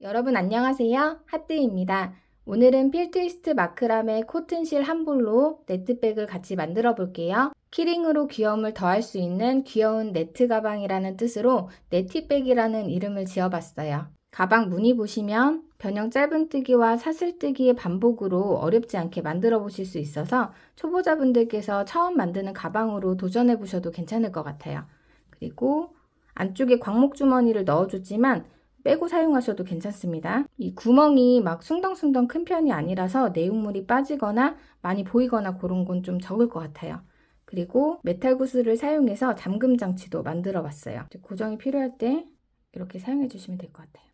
여러분 안녕하세요. 하뜨입니다. 오늘은 필트위스트 마크라메 코튼실 한 볼로 네트백을 같이 만들어 볼게요. 키링으로 귀여움을 더할 수 있는 귀여운 네트 가방이라는 뜻으로 네티백이라는 이름을 지어봤어요. 가방 무늬 보시면 변형 짧은뜨기와 사슬뜨기의 반복으로 어렵지 않게 만들어 보실 수 있어서 초보자분들께서 처음 만드는 가방으로 도전해 보셔도 괜찮을 것 같아요. 그리고 안쪽에 광목 주머니를 넣어줬지만 빼고 사용하셔도 괜찮습니다. 이 구멍이 막 숭덩숭덩 큰 편이 아니라서 내용물이 빠지거나 많이 보이거나 그런 건 좀 적을 것 같아요. 그리고 메탈 구슬을 사용해서 잠금 장치도 만들어 봤어요. 고정이 필요할 때 이렇게 사용해 주시면 될 것 같아요.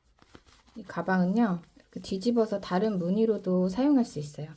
이 가방은요, 이렇게 뒤집어서 다른 무늬로도 사용할 수 있어요.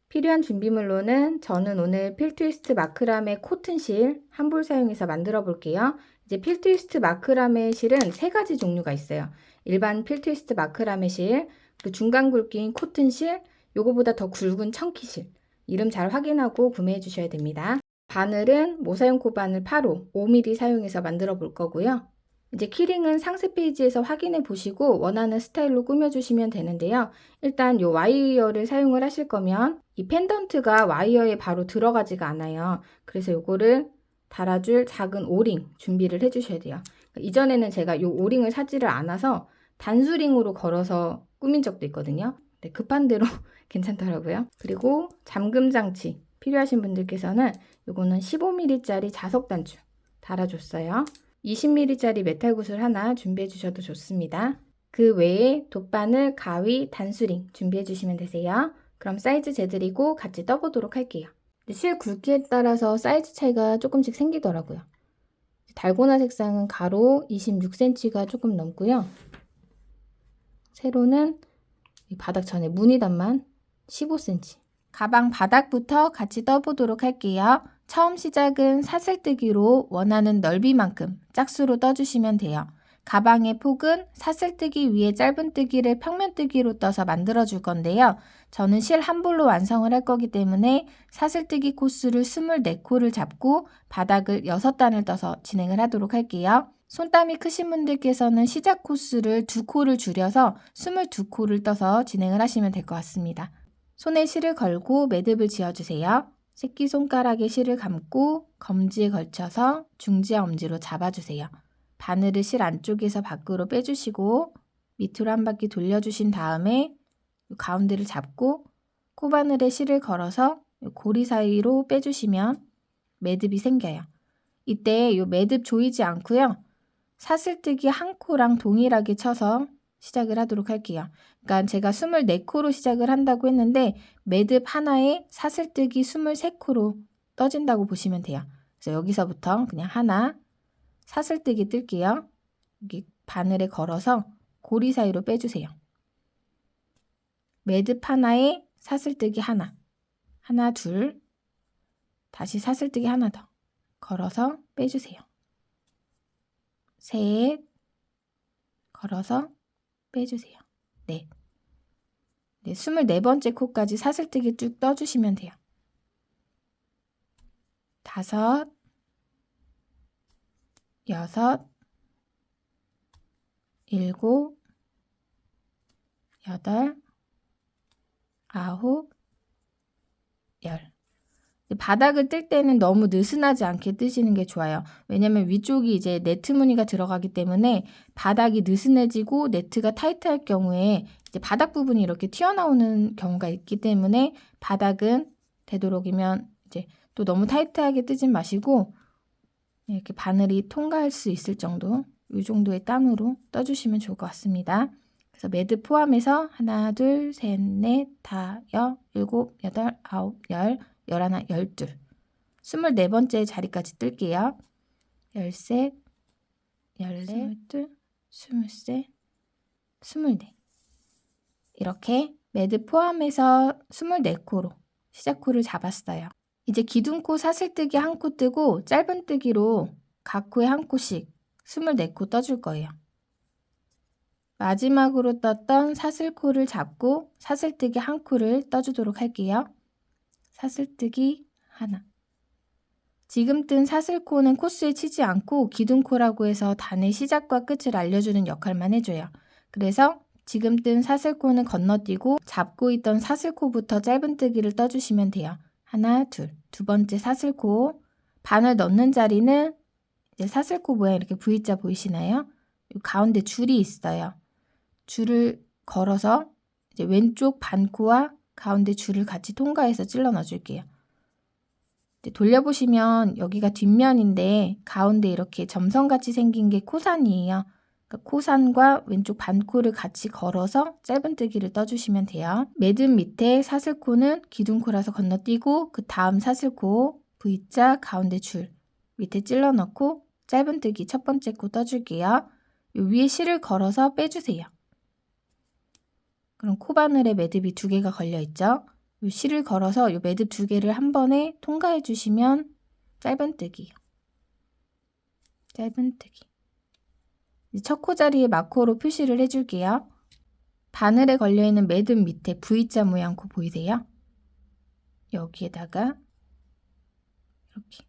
필요한 준비물로는 저는 오늘 필트위스트 마크라메 코튼실 한 볼 사용해서 만들어 볼게요. 이제 필트위스트 마크라메 실은 세 가지 종류가 있어요. 일반 필트위스트 마크라메 실, 그 중간 굵기인 코튼실, 요거보다 더 굵은 청키실. 이름 잘 확인하고 구매해 주셔야 됩니다. 바늘은 모사용 코바늘 8호 5mm 사용해서 만들어 볼 거고요. 이제 키링은 상세 페이지에서 확인해 보시고 원하는 스타일로 꾸며주시면 되는데요. 일단 요 와이어를 사용을 하실 거면 이 펜던트가 와이어에 바로 들어가지가 않아요. 그래서 요거를 달아줄 작은 오링 준비를 해주셔야 돼요. 이전에는 제가 요 오링을 사지를 않아서 단수링으로 걸어서 꾸민 적도 있거든요. 네, 급한 대로 괜찮더라고요. 그리고 잠금 장치 필요하신 분들께서는 요거는 15mm짜리 자석 단추 달아줬어요. 20mm짜리 메탈 구슬 하나 준비해 주셔도 좋습니다. 그 외에 돗바늘, 가위, 단수링 준비해 주시면 되세요. 그럼 사이즈 재드리고 같이 떠보도록 할게요. 실 굵기에 따라서 사이즈 차이가 조금씩 생기더라고요. 달고나 색상은 가로 26cm가 조금 넘고요. 세로는 바닥 전에 무늬단만 15cm. 가방 바닥부터 같이 떠보도록 할게요. 처음 시작은 사슬뜨기로 원하는 넓이만큼 짝수로 떠주시면 돼요. 가방의 폭은 사슬뜨기 위에 짧은뜨기를 평면뜨기로 떠서 만들어 줄 건데요. 저는 실 한 볼로 완성을 할 거기 때문에 사슬뜨기 코스를 24코를 잡고 바닥을 6단을 떠서 진행을 하도록 할게요. 손땀이 크신 분들께서는 시작 코스를 2코를 줄여서 22코를 떠서 진행을 하시면 될 것 같습니다. 손에 실을 걸고 매듭을 지어주세요. 새끼손가락에 실을 감고 검지에 걸쳐서 중지와 엄지로 잡아주세요. 바늘을 실 안쪽에서 밖으로 빼주시고 밑으로 한 바퀴 돌려주신 다음에 가운데를 잡고 코바늘에 실을 걸어서 고리 사이로 빼주시면 매듭이 생겨요. 이때 이 매듭 조이지 않고요. 사슬뜨기 한 코랑 동일하게 쳐서 시작을 하도록 할게요. 그러니까 제가 24코로 시작을 한다고 했는데 매듭 하나에 사슬뜨기 23코로 떠진다고 보시면 돼요. 그래서 여기서부터 그냥 하나 사슬뜨기 뜰게요. 여기 바늘에 걸어서 고리 사이로 빼주세요. 매듭 하나에 사슬뜨기 하나, 하나 둘, 다시 사슬뜨기 하나 더 걸어서 빼주세요. 셋, 걸어서 빼주세요. 넷. 네, 24번째 코까지 사슬뜨기 쭉 떠주시면 돼요. 5, 6, 7, 8, 9, 10. 바닥을 뜰 때는 너무 느슨하지 않게 뜨시는 게 좋아요. 왜냐면 위쪽이 이제 네트 무늬가 들어가기 때문에 바닥이 느슨해지고 네트가 타이트할 경우에 이제 바닥 부분이 이렇게 튀어나오는 경우가 있기 때문에 바닥은 되도록이면 이제 또 너무 타이트하게 뜨진 마시고 이렇게 바늘이 통과할 수 있을 정도, 이 정도의 땀으로 떠주시면 좋을 것 같습니다. 그래서 매듭 포함해서 하나, 둘, 셋, 넷, 다, 여, 일곱, 여덟, 아홉, 열, 열하나, 열둘. 24번째 자리까지 뜰게요. 열셋, 열넷, 스물둘, 스물셋, 스물넷. 이렇게 매듭 포함해서 24코로 시작코를 잡았어요. 이제 기둥코 사슬뜨기 한 코 뜨고 짧은뜨기로 각 코에 한 코씩 24코 떠줄 거예요. 마지막으로 떴던 사슬코를 잡고 사슬뜨기 한 코를 떠주도록 할게요. 사슬뜨기 하나, 지금 뜬 사슬코는 코스에 치지 않고 기둥코라고 해서 단의 시작과 끝을 알려주는 역할만 해줘요. 그래서 지금 뜬 사슬코는 건너뛰고 잡고 있던 사슬코부터 짧은뜨기를 떠주시면 돼요. 하나, 둘. 두 번째 사슬코. 바늘 넣는 자리는 이제 사슬코 모양 이렇게 V자 보이시나요? 가운데 줄이 있어요. 줄을 걸어서 이제 왼쪽 반코와 가운데 줄을 같이 통과해서 찔러 넣어줄게요. 돌려보시면 여기가 뒷면인데 가운데 이렇게 점선같이 생긴 게 코산이에요. 그러니까 코산과 왼쪽 반코를 같이 걸어서 짧은뜨기를 떠주시면 돼요. 매듭 밑에 사슬코는 기둥코라서 건너뛰고 그 다음 사슬코 V자 가운데 줄 밑에 찔러 넣고 짧은뜨기 첫 번째 코 떠줄게요. 위에 실을 걸어서 빼주세요. 그럼 코바늘에 매듭이 2개가 걸려있죠? 이 실을 걸어서 이 매듭 2개를 한 번에 통과해 주시면 짧은뜨기. 짧은뜨기. 첫 코 자리에 마코로 표시를 해줄게요. 바늘에 걸려있는 매듭 밑에 V자 모양 코 보이세요? 여기에다가 이렇게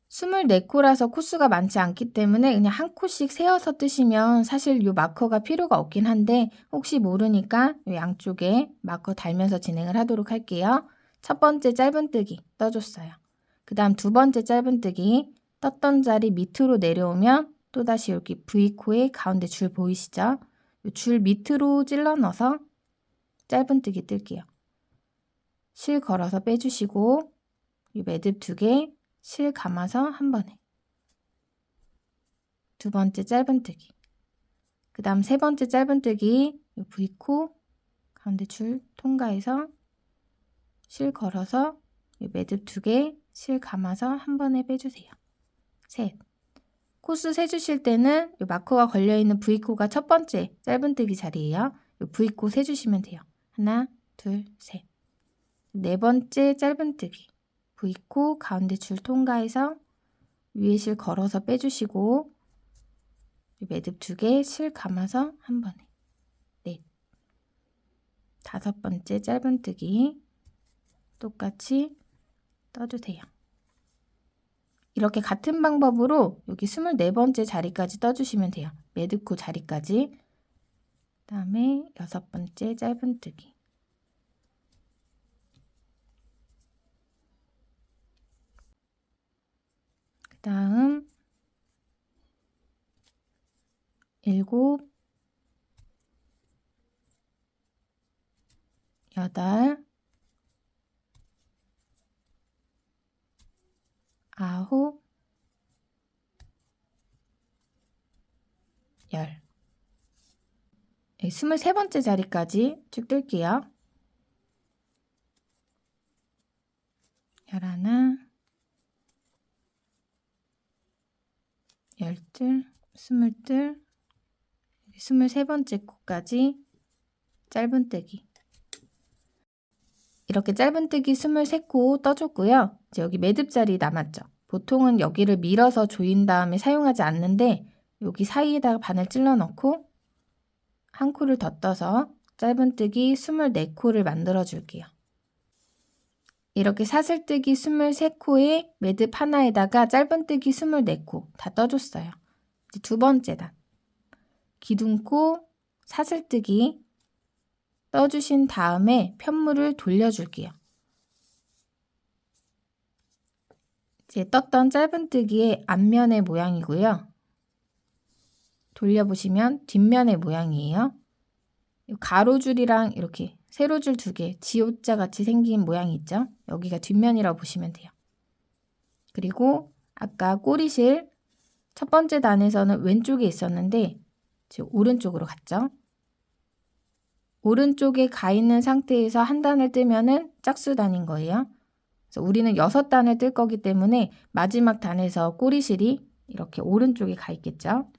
24코라서 코수가 많지 않기 때문에 그냥 한 코씩 세어서 뜨시면 사실 이 마커가 필요가 없긴 한데 혹시 모르니까 이 양쪽에 마커 달면서 진행을 하도록 할게요. 첫 번째 짧은뜨기 떠줬어요. 그 다음 두 번째 짧은뜨기 떴던 자리 밑으로 내려오면 또다시 여기 V코의 가운데 줄 보이시죠? 이 줄 밑으로 찔러 넣어서 짧은뜨기 뜰게요. 실 걸어서 빼주시고 이 매듭 2개 실 감아서 한 번에 두 번째 짧은뜨기 그 다음 세 번째 짧은뜨기 V코 가운데 줄 통과해서 실 걸어서 매듭 2개 실 감아서 한 번에 빼주세요. 셋 코스 세주실 때는 이 마커가 걸려있는 V코가 첫 번째 짧은뜨기 자리예요. 이 V코 세주시면 돼요. 하나 둘 셋 네 번째 짧은뜨기 V코 가운데 줄 통과해서 위에 실 걸어서 빼주시고 매듭 2개 실 감아서 한 번에 넷 다섯 번째 짧은뜨기 똑같이 떠주세요. 이렇게 같은 방법으로 여기 24번째 자리까지 떠주시면 돼요. 매듭코 자리까지. 그 다음에 6번째 짧은뜨기 그 다음 7, 8, 9, 10 23번째 자리까지 쭉 뜰게요. 11, 12, 20, 23번째 코까지 짧은뜨기 이렇게 짧은뜨기 23코 떠줬고요. 이제 여기 매듭 자리 남았죠. 보통은 여기를 밀어서 조인 다음에 사용하지 않는데 여기 사이에다가 바늘 찔러 넣고 한 코를 더 떠서 짧은뜨기 24코를 만들어 줄게요. 이렇게 사슬뜨기 23코에 매듭 하나에다가 짧은뜨기 24코 다 떠줬어요. 이제 두 번째 단 기둥코 사슬뜨기 떠주신 다음에 편물을 돌려줄게요. 이제 떴던 짧은뜨기의 앞면의 모양이고요. 돌려보시면 뒷면의 모양이에요. 가로줄이랑 이렇게 세로줄 2개, 지오자 같이 생긴 모양이 있죠? 여기가 뒷면이라고 보시면 돼요. 그리고 아까 꼬리실 첫 번째 단에서는 왼쪽에 있었는데 지금 오른쪽으로 갔죠? 오른쪽에 가 있는 상태에서 한 단을 뜨면은 짝수단인 거예요. 그래서 우리는 6단을 뜰 거기 때문에 마지막 단에서 꼬리실이 이렇게 오른쪽에 가 있겠죠?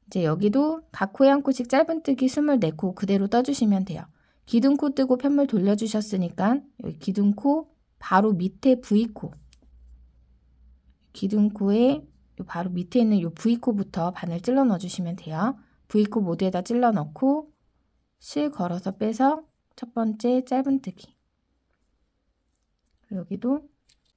이제 여기도 각 코에 한 코씩 짧은뜨기 24코 그대로 떠주시면 돼요. 기둥코 뜨고 편물 돌려주셨으니까 여기 기둥코 바로 밑에 V코 기둥코에 바로 밑에 있는 이 V코부터 바늘 찔러 넣어주시면 돼요. V코 모두에다 찔러 넣고 실 걸어서 빼서 첫 번째 짧은뜨기 여기도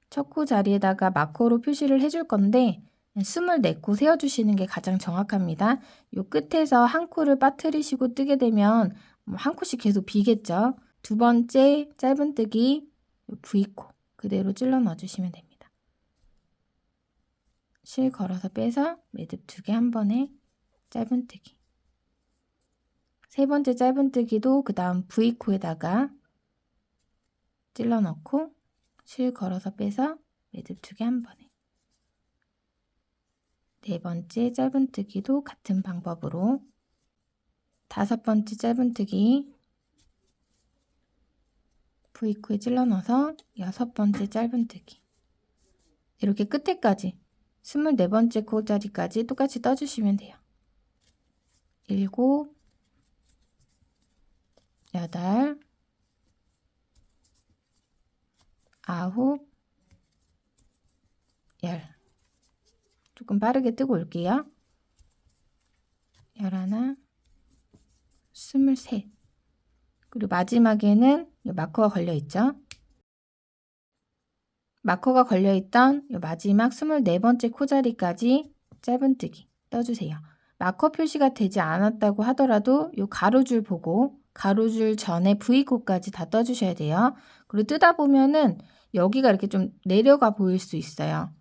첫 코 자리에다가 마커로 표시를 해줄 건데 24코 세워주시는 게 가장 정확합니다. 요 끝에서 한 코를 빠뜨리시고 뜨게 되면 한 코씩 계속 비겠죠. 두 번째 짧은뜨기 V코 그대로 찔러 넣어주시면 됩니다. 실 걸어서 빼서 매듭 2개 한 번에 짧은뜨기. 세 번째 짧은뜨기도 그 다음 V코에다가 찔러 넣고 실 걸어서 빼서 매듭 2개 한 번에. 네 번째 짧은뜨기도 같은 방법으로. 다섯 번째 짧은뜨기 V코에 찔러 넣어서 여섯 번째 짧은뜨기. 이렇게 끝에까지 24번째 코자리까지 똑같이 떠주시면 돼요. 7, 8, 9, 10. 조금 빠르게 뜨고 올게요. 11, 23. 그리고 마지막에는 이 마커가 걸려있죠. 마커가 걸려있던 이 마지막 24번째 코자리까지 짧은뜨기 떠주세요. 마커 표시가 되지 않았다고 하더라도 이 가로줄 보고 가로줄 전에 V코까지 다 떠주셔야 돼요. 그리고 뜨다 보면은 여기가 이렇게 좀 내려가 보일 수 있어요.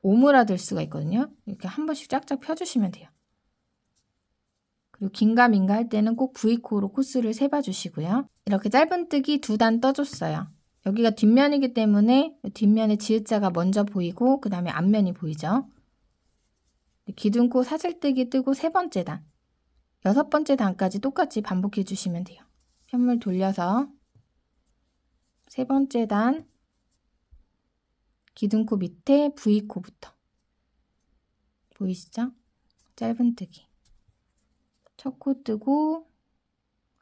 오므라들 수가 있거든요. 이렇게 한 번씩 쫙쫙 펴주시면 돼요. 그리고 긴가민가 할 때는 꼭 V코로 코스를 세봐 주시고요. 이렇게 짧은뜨기 2단 떠줬어요. 여기가 뒷면이기 때문에 뒷면에 지읒자가 먼저 보이고 그 다음에 앞면이 보이죠. 기둥코 사슬뜨기 뜨고 세 번째 단, 여섯 번째 단까지 똑같이 반복해 주시면 돼요. 편물 돌려서 세 번째 단, 기둥코 밑에 V코부터 보이시죠? 짧은뜨기 첫 코 뜨고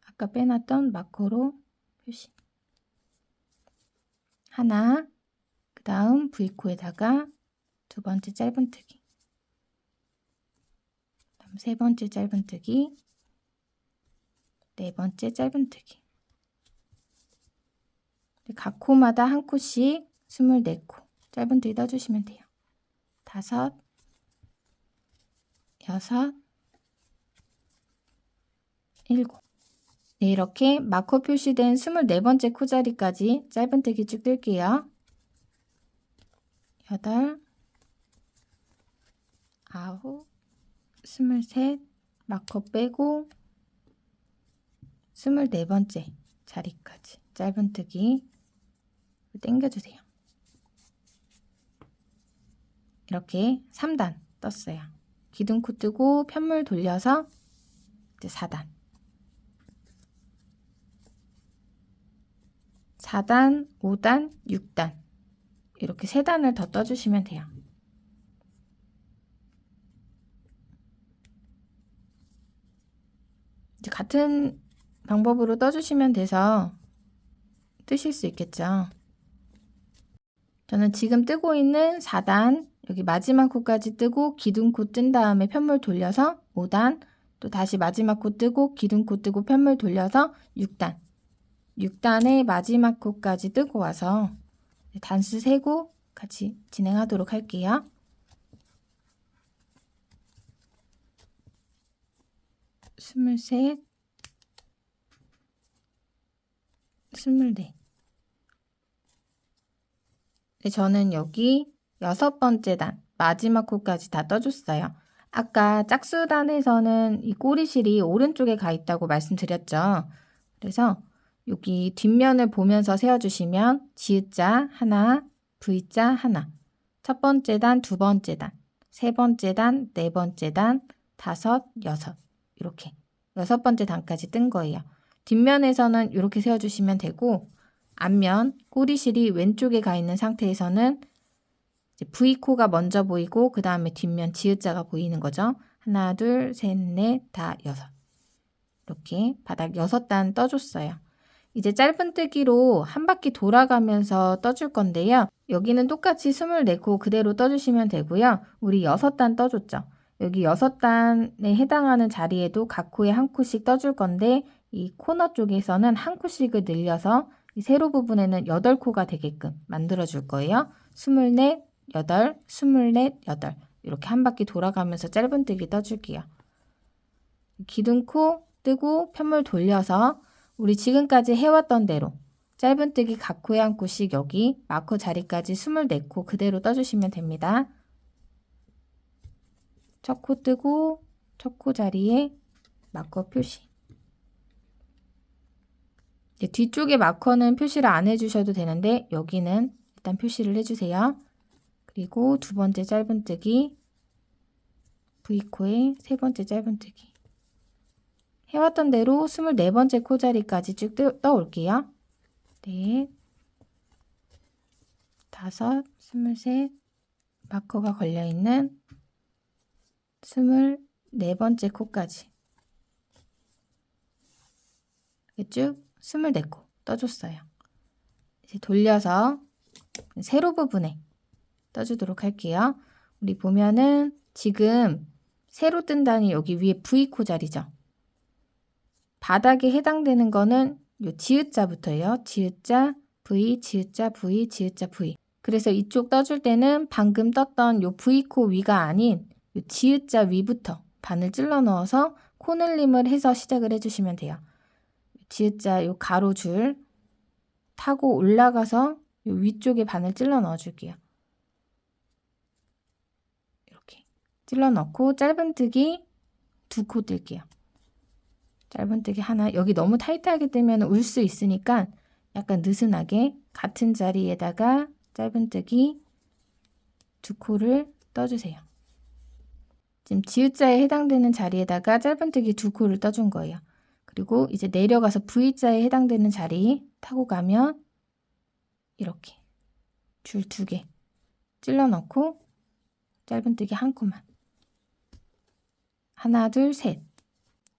아까 빼놨던 마커로 표시 하나, 그 다음 V코에다가 두 번째 짧은뜨기, 그다음 세 번째 짧은뜨기, 네 번째 짧은뜨기. 각 코마다 한 코씩 24코 짧은뜨기 떠주시면 돼요. 5, 6, 7. 네, 이렇게 마커 표시된 24번째 코자리까지 짧은뜨기 쭉 뜰게요. 8, 9, 23, 마커 빼고 24번째 자리까지 짧은뜨기 당겨주세요. 이렇게 3단 떴어요. 기둥코 뜨고 편물 돌려서 이제 4단. 4단, 5단, 6단 이렇게 3단을 더 떠주시면 돼요. 이제 같은 방법으로 떠주시면 돼서 뜨실 수 있겠죠. 저는 지금 뜨고 있는 4단 여기 마지막 코까지 뜨고 기둥코 뜬 다음에 편물 돌려서 5단 또 다시 마지막 코 뜨고 기둥코 뜨고 편물 돌려서 6단 6단의 마지막 코까지 뜨고 와서 단수 세고 같이 진행하도록 할게요. 23, 24. 저는 여기 6번째 단 마지막 코까지 다 떠줬어요. 아까 짝수단에서는 이 꼬리실이 오른쪽에 가 있다고 말씀드렸죠. 그래서 여기 뒷면을 보면서 세워주시면 지읒자 하나, V자 하나, 첫 번째 단, 두 번째 단, 세 번째 단, 네 번째 단, 다섯, 여섯 이렇게 6번째 단까지 뜬 거예요. 뒷면에서는 이렇게 세워주시면 되고 앞면 꼬리실이 왼쪽에 가 있는 상태에서는 이제 V코가 먼저 보이고 그 다음에 뒷면 지읒자가 보이는 거죠. 하나, 둘, 셋, 넷, 다, 여섯. 이렇게 바닥 6단 떠줬어요. 이제 짧은뜨기로 한 바퀴 돌아가면서 떠줄 건데요. 여기는 똑같이 24코 그대로 떠주시면 되고요. 우리 6단 떠줬죠. 여기 6단에 해당하는 자리에도 각 코에 한 코씩 떠줄 건데 이 코너 쪽에서는 한 코씩을 늘려서 이 세로 부분에는 8코가 되게끔 만들어 줄 거예요. 24, 8, 24, 8 이렇게 한 바퀴 돌아가면서 짧은뜨기 떠줄게요. 기둥코 뜨고 편물 돌려서 우리 지금까지 해왔던 대로 짧은뜨기 각 코에 한 코씩 여기 마커 자리까지 24코 그대로 떠주시면 됩니다. 첫 코 뜨고 첫 코 자리에 마커 표시. 뒤쪽에 마커는 표시를 안 해주셔도 되는데 여기는 일단 표시를 해주세요. 그리고 두 번째 짧은뜨기 V코에 세 번째 짧은뜨기 해왔던 대로 24번째 코 자리까지 쭉 떠올게요. 넷, 다섯, 23 마커가 걸려있는 24번째 코까지 쭉 24코 떠줬어요. 이제 돌려서 세로 부분에 떠주도록 할게요. 우리 보면은 지금 세로 뜬다니 여기 위에 V코 자리죠. 바닥에 해당되는 거는 요 지읒자부터예요. 지읒자, V, 지읒자, V, 지읒자, V. 그래서 이쪽 떠줄 때는 방금 떴던 요 V코 위가 아닌 요 지읒자 위부터 바늘 찔러 넣어서 코늘림을 해서 시작을 해주시면 돼요. 지읒자 요 가로줄 타고 올라가서 요 위쪽에 바늘 찔러 넣어줄게요. 이렇게 찔러 넣고 짧은뜨기 2코 뜰게요. 짧은뜨기 하나, 여기 너무 타이트하게 뜨면 울 수 있으니까 약간 느슨하게 같은 자리에다가 짧은뜨기 2코를 떠주세요. 지금 지읒자에 해당되는 자리에다가 짧은뜨기 2코를 떠준 거예요. 그리고 이제 내려가서 V자에 해당되는 자리 타고 가면 이렇게 줄 2개 찔러 넣고 짧은뜨기 1코만 하나, 둘, 셋.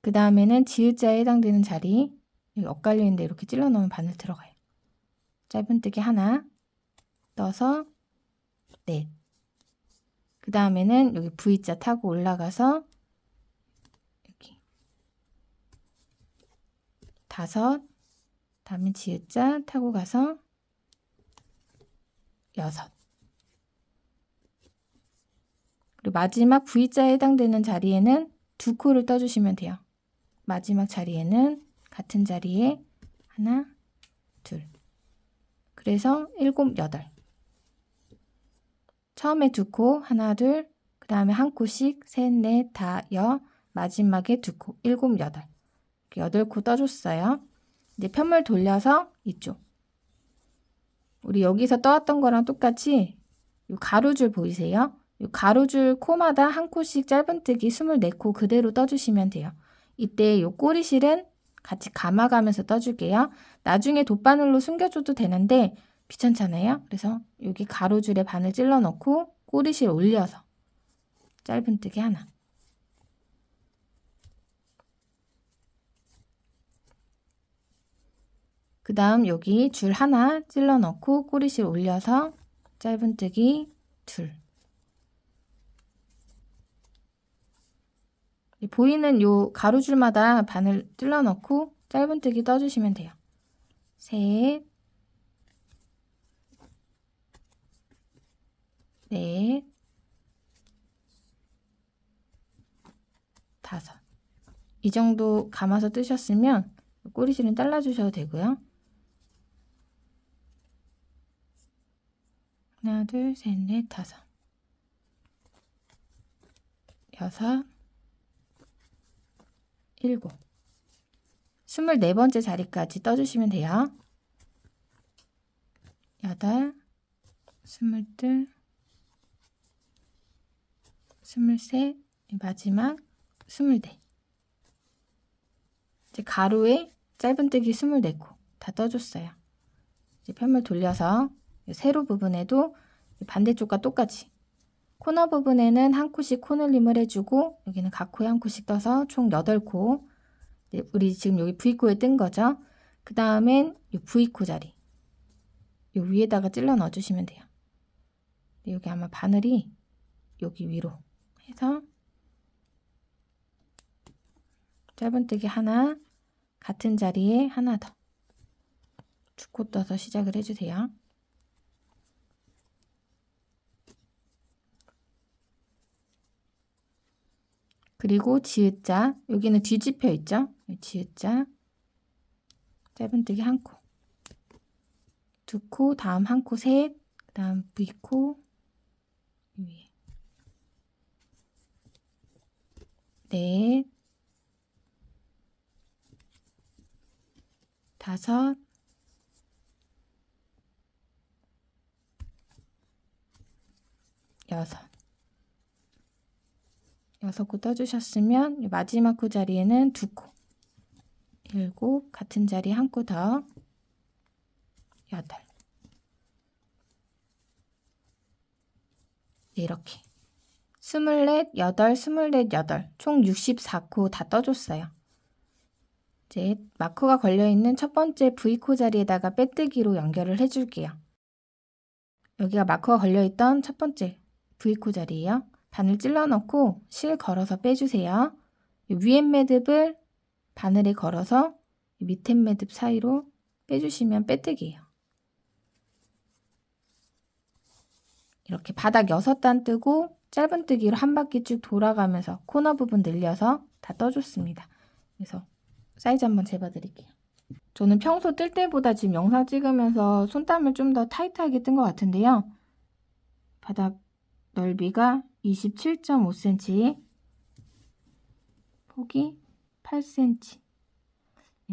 그 다음에는 지읒자에 해당되는 자리 여기 엇갈려 있는데 이렇게 찔러 넣으면 바늘 들어가요. 짧은뜨기 하나 떠서 넷. 그 다음에는 여기 V자 타고 올라가서 여기 다섯. 다음에 지읒자 타고 가서 6. 그리고 마지막 V자에 해당되는 자리에는 2코를 떠주시면 돼요. 마지막 자리에는 같은 자리에 하나, 둘. 그래서 7, 8. 처음에 2코, 하나, 둘, 그 다음에 1코씩, 셋, 넷, 다, 마지막에 2코, 7, 8. 8코 떠줬어요. 이제 편물 돌려서 이쪽. 우리 여기서 떠왔던 거랑 똑같이 이 가로줄 보이세요? 이 가로줄 코마다 1코씩 짧은뜨기 24코 그대로 떠주시면 돼요. 이때 이 꼬리실은 같이 감아가면서 떠줄게요. 나중에 돗바늘로 숨겨줘도 되는데 귀찮잖아요. 그래서 여기 가로줄에 바늘 찔러 넣고 꼬리실 올려서 짧은뜨기 하나. 그 다음 여기 줄 하나 찔러 넣고 꼬리실 올려서 짧은뜨기 둘. 보이는 요 가로줄마다 바늘 찔러 넣고 짧은뜨기 떠주시면 돼요. 셋, 넷, 다섯. 이 정도 감아서 뜨셨으면 꼬리실은 잘라주셔도 되고요. 하나, 둘, 셋, 넷, 다섯. 6, 7. 24번째 자리까지 떠주시면 돼요. 8, 22, 23, 마지막 24. 이제 가로에 짧은뜨기 24코 다 떠줬어요. 이제 편물 돌려서 세로 부분에도 반대쪽과 똑같이 코너 부분에는 1코씩 코늘림을 해주고 여기는 각 코에 1코씩 떠서 총 8코. 우리 지금 여기 V코에 뜬 거죠. 그 다음엔 이 V코 자리 이 위에다가 찔러 넣어주시면 돼요. 여기 아마 바늘이 여기 위로 해서 짧은뜨기 하나, 같은 자리에 하나 더. 두 코 떠서 시작을 해주세요. 그리고 지읒자, 여기는 뒤집혀 있죠? 지읒자, 짧은뜨기 한 코, 두 코, 다음 한 코 셋, 그 다음 V코 위에 넷, 다섯, 여섯 코 떠주셨으면 마지막 코 자리에는 두 코, 일곱, 같은 자리 한 코 더, 여덟. 이렇게 24, 8, 24, 8, 총 64코 다 떠줬어요. 이제 마커가 걸려있는 첫 번째 V코 자리에다가 빼뜨기로 연결을 해줄게요. 여기가 마커가 걸려있던 첫 번째 V코 자리예요. 바늘 찔러 넣고 실 걸어서 빼주세요. 위엔 매듭을 바늘에 걸어서 밑엔 매듭 사이로 빼주시면 빼뜨기예요. 이렇게 바닥 6단 뜨고 짧은뜨기로 한 바퀴 쭉 돌아가면서 코너 부분 늘려서 다 떠줬습니다. 그래서 사이즈 한번 재봐 드릴게요. 저는 평소 뜰 때보다 지금 영상 찍으면서 손땀을 좀 더 타이트하게 뜬 것 같은데요. 바닥 넓이가 27.5cm, 폭이 8cm,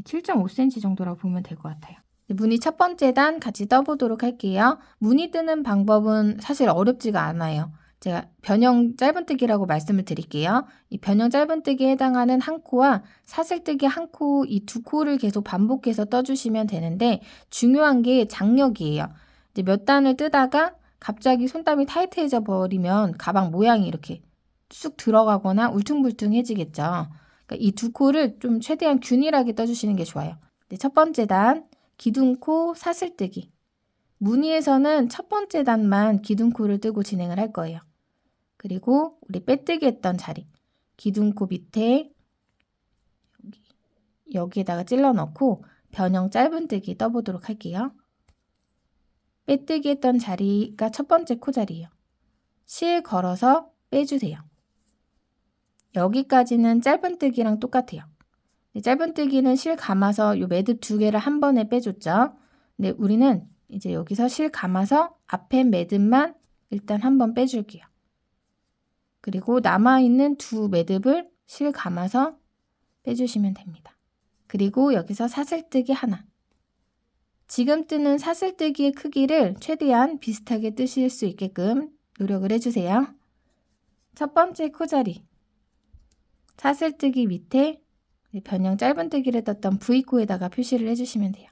7.5cm 정도라고 보면 될 것 같아요. 무늬 첫 번째 단 같이 떠보도록 할게요. 무늬 뜨는 방법은 사실 어렵지가 않아요. 제가 변형 짧은뜨기라고 말씀을 드릴게요. 이 변형 짧은뜨기에 해당하는 한 코와 사슬뜨기 한 코, 이 두 코를 계속 반복해서 떠주시면 되는데 중요한 게 장력이에요. 이제 몇 단을 뜨다가 갑자기 손땀이 타이트해져 버리면 가방 모양이 이렇게 쑥 들어가거나 울퉁불퉁해지겠죠. 그러니까 이 두 코를 좀 최대한 균일하게 떠주시는 게 좋아요. 첫 번째 단, 기둥코 사슬뜨기. 무늬에서는 첫 번째 단만 기둥코를 뜨고 진행을 할 거예요. 그리고 우리 빼뜨기 했던 자리, 기둥코 밑에 여기에다가 찔러 넣고 변형 짧은뜨기 떠보도록 할게요. 빼뜨기 했던 자리가 첫 번째 코 자리예요. 실 걸어서 빼주세요. 여기까지는 짧은뜨기랑 똑같아요. 짧은뜨기는 실 감아서 요 매듭 두 개를 한 번에 빼줬죠. 근데 우리는 이제 여기서 실 감아서 앞에 매듭만 일단 한번 빼줄게요. 그리고 남아있는 두 매듭을 실 감아서 빼주시면 됩니다. 그리고 여기서 사슬뜨기 하나. 지금 뜨는 사슬뜨기의 크기를 최대한 비슷하게 뜨실 수 있게끔 노력을 해주세요. 첫 번째 코자리. 사슬뜨기 밑에 변형 짧은뜨기를 떴던 V코에다가 표시를 해주시면 돼요.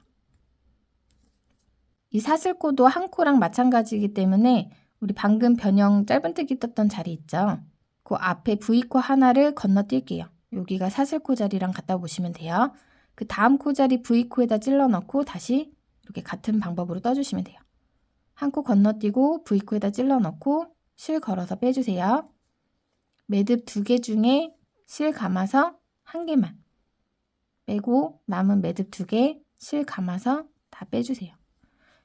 이 사슬코도 한 코랑 마찬가지이기 때문에 우리 방금 변형 짧은뜨기 떴던 자리 있죠? 그 앞에 V코 하나를 건너뛸게요. 여기가 사슬코 자리랑 갖다 보시면 돼요. 그 다음 코 자리 V코에다 찔러 넣고 다시 이렇게 같은 방법으로 떠주시면 돼요. 한 코 건너뛰고 V코에다 찔러 넣고 실 걸어서 빼주세요. 매듭 두 개 중에 실 감아서 한 개만 빼고 남은 매듭 두 개 실 감아서 다 빼주세요.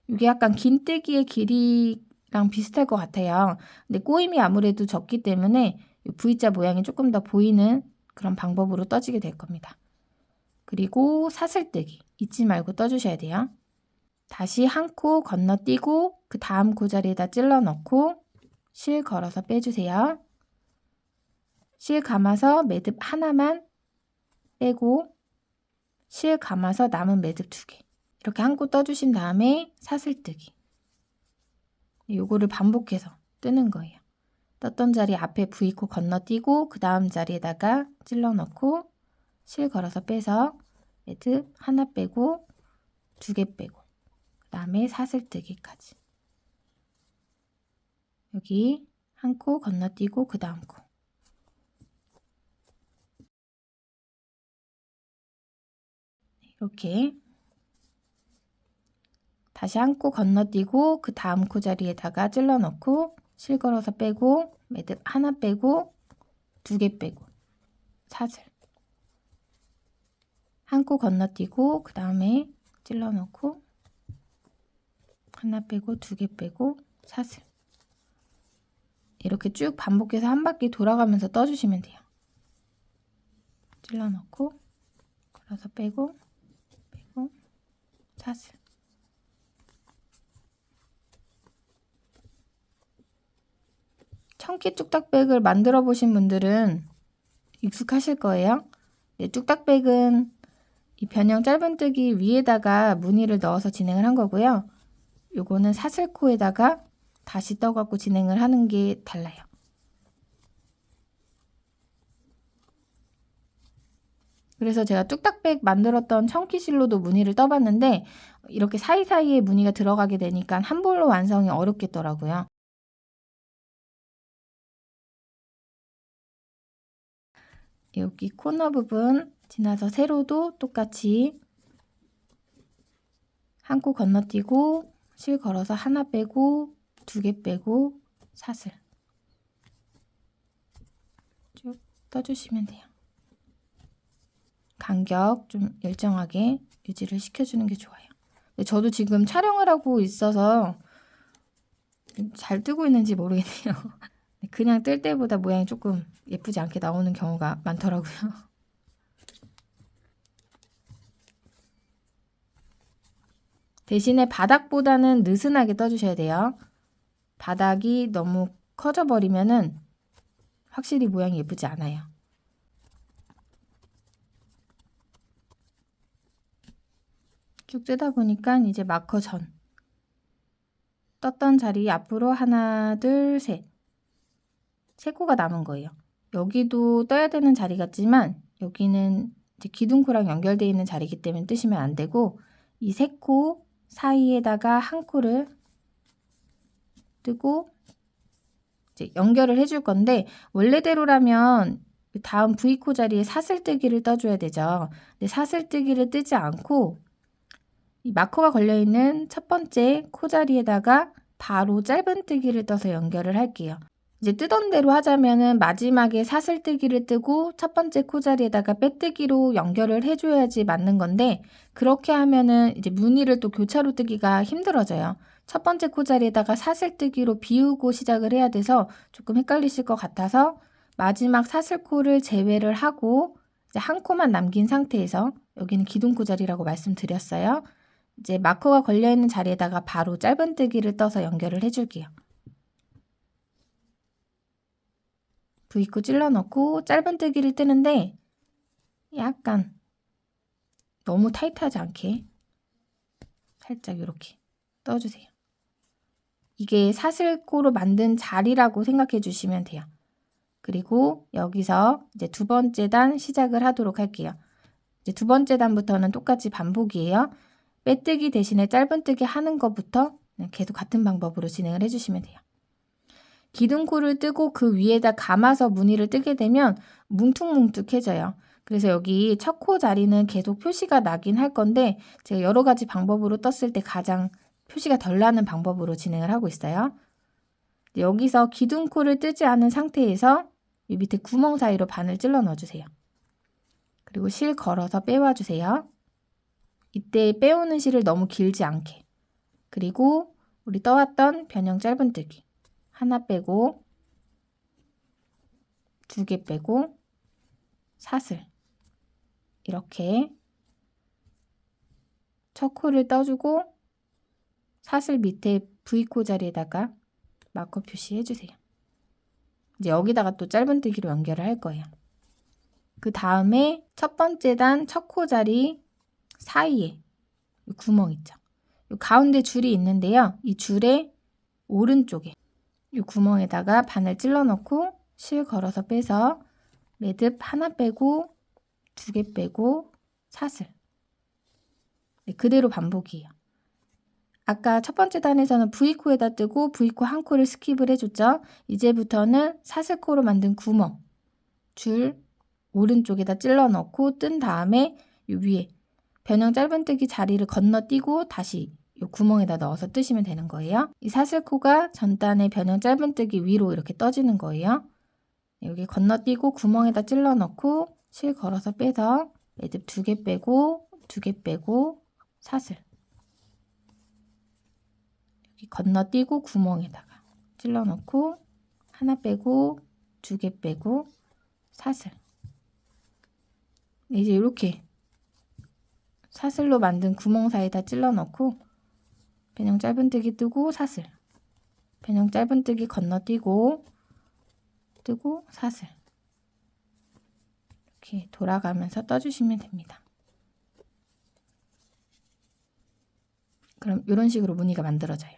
이게 약간 긴뜨기의 길이랑 비슷할 것 같아요. 근데 꼬임이 아무래도 적기 때문에 V자 모양이 조금 더 보이는 그런 방법으로 떠지게 될 겁니다. 그리고 사슬뜨기 잊지 말고 떠주셔야 돼요. 다시 한 코 건너뛰고 그 다음 코 자리에다 찔러 넣고 실 걸어서 빼주세요. 실 감아서 매듭 하나만 빼고 실 감아서 남은 매듭 두 개. 이렇게 한 코 떠주신 다음에 사슬뜨기. 요거를 반복해서 뜨는 거예요. 떴던 자리 앞에 V코 건너뛰고 그 다음 자리에다가 찔러 넣고 실 걸어서 빼서 매듭 하나 빼고 두 개 빼고 그 다음에 사슬뜨기까지. 여기 한 코 건너뛰고 그 다음 코. 이렇게 다시 한 코 건너뛰고 그 다음 코 자리에다가 찔러 넣고 실 걸어서 빼고 매듭 하나 빼고 두 개 빼고 사슬 한 코 건너뛰고 그 다음에 찔러 넣고 하나 빼고 두 개 빼고 사슬. 이렇게 쭉 반복해서 한 바퀴 돌아가면서 떠주시면 돼요. 찔러 넣고 걸어서 빼고 사슬. 청키 뚝딱백을 만들어 보신 분들은 익숙하실 거예요. 뚝딱백은 이 변형 짧은뜨기 위에다가 무늬를 넣어서 진행을 한 거고요. 요거는 사슬코에다가 다시 떠갖고 진행을 하는 게 달라요. 그래서 제가 뚝딱백 만들었던 청키실로도 무늬를 떠봤는데 이렇게 사이사이에 무늬가 들어가게 되니까 한 볼로 완성이 어렵겠더라고요. 여기 코너 부분 지나서 세로도 똑같이 한 코 건너뛰고 실 걸어서 하나 빼고 두 개 빼고 사슬 쭉 떠주시면 돼요. 간격 좀 일정하게 유지를 시켜주는 게 좋아요. 저도 지금 촬영을 하고 있어서 잘 뜨고 있는지 모르겠네요. 그냥 뜰 때보다 모양이 조금 예쁘지 않게 나오는 경우가 많더라고요. 대신에 바닥보다는 느슨하게 떠주셔야 돼요. 바닥이 너무 커져 버리면은 확실히 모양이 예쁘지 않아요. 쭉 뜨다 보니까 이제 마커 전 떴던 자리 앞으로 하나, 둘, 셋. 세 코가 남은 거예요. 여기도 떠야 되는 자리 같지만 여기는 이제 기둥코랑 연결되어 있는 자리이기 때문에 뜨시면 안 되고 이 세 코 사이에다가 한 코를 뜨고 이제 연결을 해줄 건데 원래대로라면 다음 V코 자리에 사슬뜨기를 떠줘야 되죠. 근데 사슬뜨기를 뜨지 않고 이 마커가 걸려있는 첫 번째 코 자리에다가 바로 짧은뜨기를 떠서 연결을 할게요. 이제 뜨던 대로 하자면은 마지막에 사슬뜨기를 뜨고 첫 번째 코 자리에다가 빼뜨기로 연결을 해줘야지 맞는 건데 그렇게 하면은 이제 무늬를 또 교차로 뜨기가 힘들어져요. 첫 번째 코 자리에다가 사슬뜨기로 비우고 시작을 해야 돼서 조금 헷갈리실 것 같아서 마지막 사슬코를 제외를 하고 이제 한 코만 남긴 상태에서 여기는 기둥코 자리라고 말씀드렸어요. 이제 마커가 걸려있는 자리에다가 바로 짧은뜨기를 떠서 연결을 해줄게요. V코 찔러 넣고 짧은뜨기를 뜨는데 약간 너무 타이트하지 않게 살짝 이렇게 떠주세요. 이게 사슬코로 만든 자리라고 생각해 주시면 돼요. 그리고 여기서 이제 두 번째 단 시작을 하도록 할게요. 이제 두 번째 단부터는 똑같이 반복이에요. 빼뜨기 대신에 짧은뜨기 하는 것부터 계속 같은 방법으로 진행을 해주시면 돼요. 기둥코를 뜨고 그 위에다 감아서 무늬를 뜨게 되면 뭉툭뭉툭해져요. 그래서 여기 첫 코 자리는 계속 표시가 나긴 할 건데 제가 여러 가지 방법으로 떴을 때 가장 표시가 덜 나는 방법으로 진행을 하고 있어요. 여기서 기둥코를 뜨지 않은 상태에서 이 밑에 구멍 사이로 바늘 찔러 넣어주세요. 그리고 실 걸어서 빼와주세요. 이때 빼오는 실을 너무 길지 않게. 그리고 우리 떠왔던 변형 짧은뜨기 하나 빼고 두 개 빼고 사슬 이렇게 첫 코를 떠주고 사슬 밑에 V코 자리에다가 마커 표시해 주세요. 이제 여기다가 또 짧은뜨기로 연결을 할 거예요. 그 다음에 첫 번째 단 첫 코 자리 사이에 구멍 있죠. 이 가운데 줄이 있는데요. 이 줄의 오른쪽에 이 구멍에다가 바늘 찔러 넣고 실 걸어서 빼서 매듭 하나 빼고 두 개 빼고 사슬. 네, 그대로 반복이에요. 아까 첫 번째 단에서는 V코에다 뜨고 V코 한 코를 스킵을 해줬죠. 이제부터는 사슬코로 만든 구멍, 줄 오른쪽에다 찔러 넣고 뜬 다음에 이 위에 변형 짧은뜨기 자리를 건너뛰고 다시 이 구멍에다 넣어서 뜨시면 되는 거예요. 이 사슬코가 전단의 변형 짧은뜨기 위로 이렇게 떠지는 거예요. 여기 건너뛰고 구멍에다 찔러 넣고 실 걸어서 빼서 매듭 두 개 빼고 두 개 빼고 사슬. 건너뛰고 구멍에다가 찔러 넣고 하나 빼고 2개 빼고 사슬. 이제 이렇게 사슬로 만든 구멍 사이에다 찔러 넣고 변형 짧은뜨기 뜨고 사슬, 변형 짧은뜨기 건너뛰고 뜨고 사슬, 이렇게 돌아가면서 떠주시면 됩니다. 그럼 이런 식으로 무늬가 만들어져요.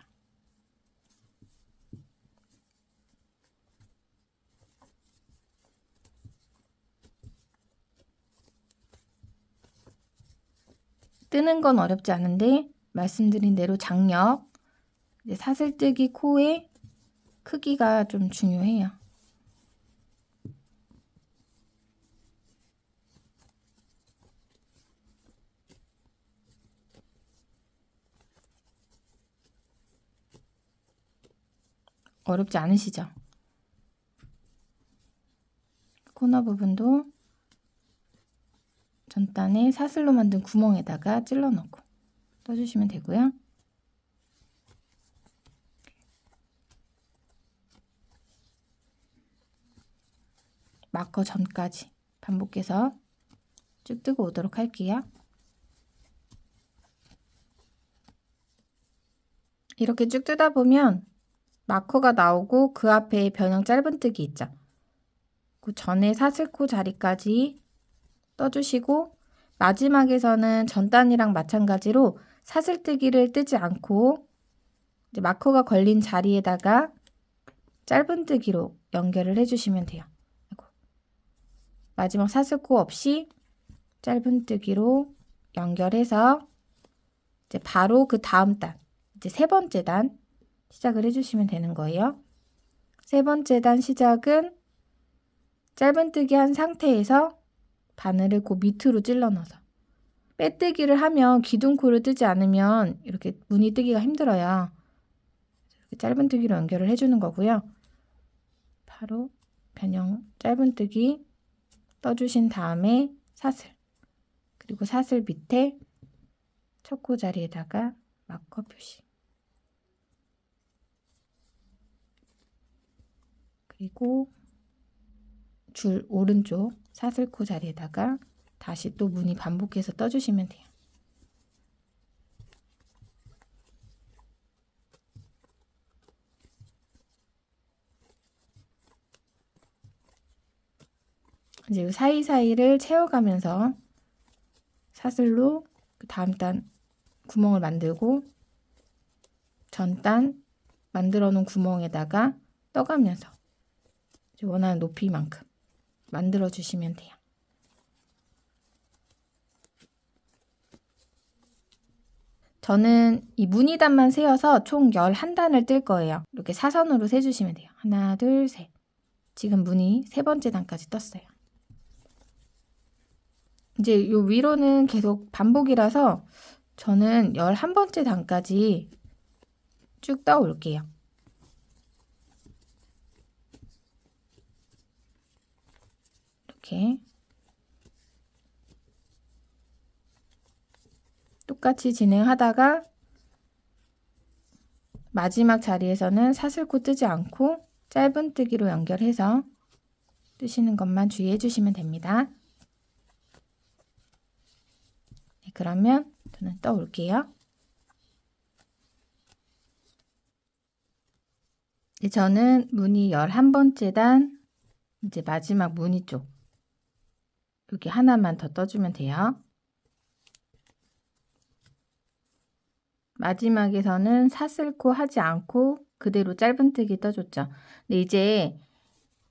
뜨는 건 어렵지 않은데 말씀드린 대로 장력, 이제 사슬뜨기 코의 크기가 좀 중요해요. 어렵지 않으시죠? 코너 부분도 전단에 사슬로 만든 구멍에다가 찔러 넣고 떠주시면 되고요. 마커 전까지 반복해서 쭉 뜨고 오도록 할게요. 이렇게 쭉 뜨다 보면 마커가 나오고 그 앞에 변형 짧은뜨기 있죠. 그 전에 사슬코 자리까지 떠주시고 마지막에서는 전단이랑 마찬가지로 사슬뜨기를 뜨지 않고 이제 마커가 걸린 자리에다가 짧은뜨기로 연결을 해주시면 돼요. 마지막 사슬코 없이 짧은뜨기로 연결해서 이제 바로 그 다음 단, 이제 세 번째 단 시작을 해주시면 되는 거예요. 세 번째 단 시작은 짧은뜨기 한 상태에서 바늘을 그 밑으로 찔러 넣어서 빼뜨기를 하면 기둥코를 뜨지 않으면 이렇게 무늬 뜨기가 힘들어요. 이렇게 짧은뜨기로 연결을 해주는 거고요. 바로 변형 짧은뜨기 떠주신 다음에 사슬, 그리고 사슬 밑에 첫 코 자리에다가 마커 표시, 그리고 줄 오른쪽 사슬코 자리에다가 다시 또 무늬 반복해서 떠주시면 돼요. 이제 이 사이사이를 채워가면서 사슬로 그 다음 단 구멍을 만들고 전 단 만들어 놓은 구멍에다가 떠가면서 원하는 높이만큼 만들어 주시면 돼요. 저는 이 무늬단만 세어서 총 11단을 뜰 거예요. 이렇게 사선으로 세주시면 돼요. 하나, 둘, 셋. 지금 무늬 세 번째 단까지 떴어요. 이제 요 위로는 계속 반복이라서 저는 11번째 단까지 쭉 떠올게요. 이렇게 똑같이 진행하다가 마지막 자리에서는 사슬코 뜨지 않고 짧은뜨기로 연결해서 뜨시는 것만 주의해 주시면 됩니다. 네, 그러면 저는 떠올게요. 저는 무늬 11번째 단, 이제 마지막 무늬 쪽 여기 하나만 더 떠주면 돼요. 마지막에서는 사슬코 하지 않고 그대로 짧은뜨기 떠줬죠. 근데 이제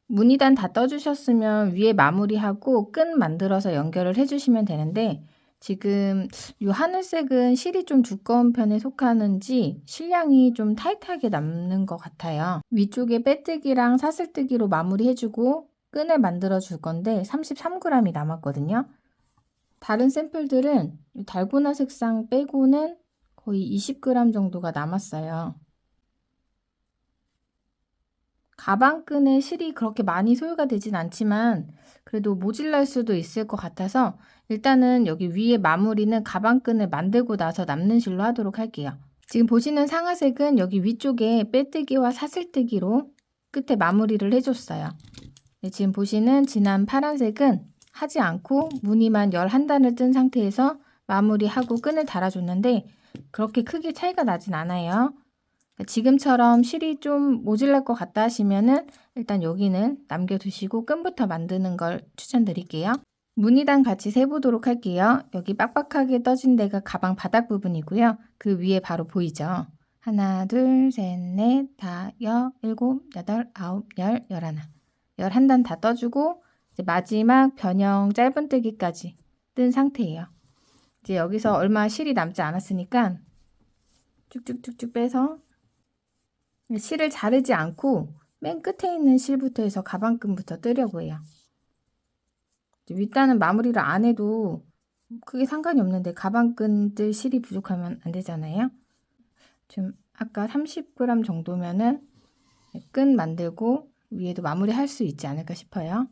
무늬단 다 떠주셨으면 위에 마무리하고 끈 만들어서 연결을 해주시면 되는데 지금 이 하늘색은 실이 좀 두꺼운 편에 속하는지 실량이 좀 타이트하게 남는 것 같아요. 위쪽에 빼뜨기랑 사슬뜨기로 마무리해주고 끈을 만들어 줄 건데 33g이 남았거든요. 다른 샘플들은 달고나 색상 빼고는 거의 20g 정도가 남았어요. 가방끈에 실이 그렇게 많이 소요가 되진 않지만 그래도 모질랄 수도 있을 것 같아서 일단은 여기 위에 마무리는 가방끈을 만들고 나서 남는 실로 하도록 할게요. 지금 보시는 상아색은 여기 위쪽에 빼뜨기와 사슬뜨기로 끝에 마무리를 해줬어요. 네, 지금 보시는 진한 파란색은 하지 않고 무늬만 11단을 뜬 상태에서 마무리하고 끈을 달아줬는데 그렇게 크게 차이가 나진 않아요. 지금처럼 실이 좀 모질랄 것 같다 하시면은 일단 여기는 남겨두시고 끈부터 만드는 걸 추천드릴게요. 무늬단 같이 세보도록 할게요. 여기 빡빡하게 떠진 데가 가방 바닥 부분이고요. 그 위에 바로 보이죠? 하나, 둘, 셋, 넷, 다, 일곱, 여덟, 아홉, 열, 열하나. 11단 다 떠주고 이제 마지막 변형 짧은뜨기까지 뜬 상태예요. 이제 여기서 얼마 실이 남지 않았으니까 쭉쭉쭉쭉 빼서 실을 자르지 않고 맨 끝에 있는 실부터 해서 가방끈부터 뜨려고 해요. 윗단은 마무리를 안 해도 크게 상관이 없는데 가방끈 뜰 실이 부족하면 안 되잖아요. 지금 아까 30g 정도면은 끈 만들고 위에도 마무리 할 수 있지 않을까 싶어요.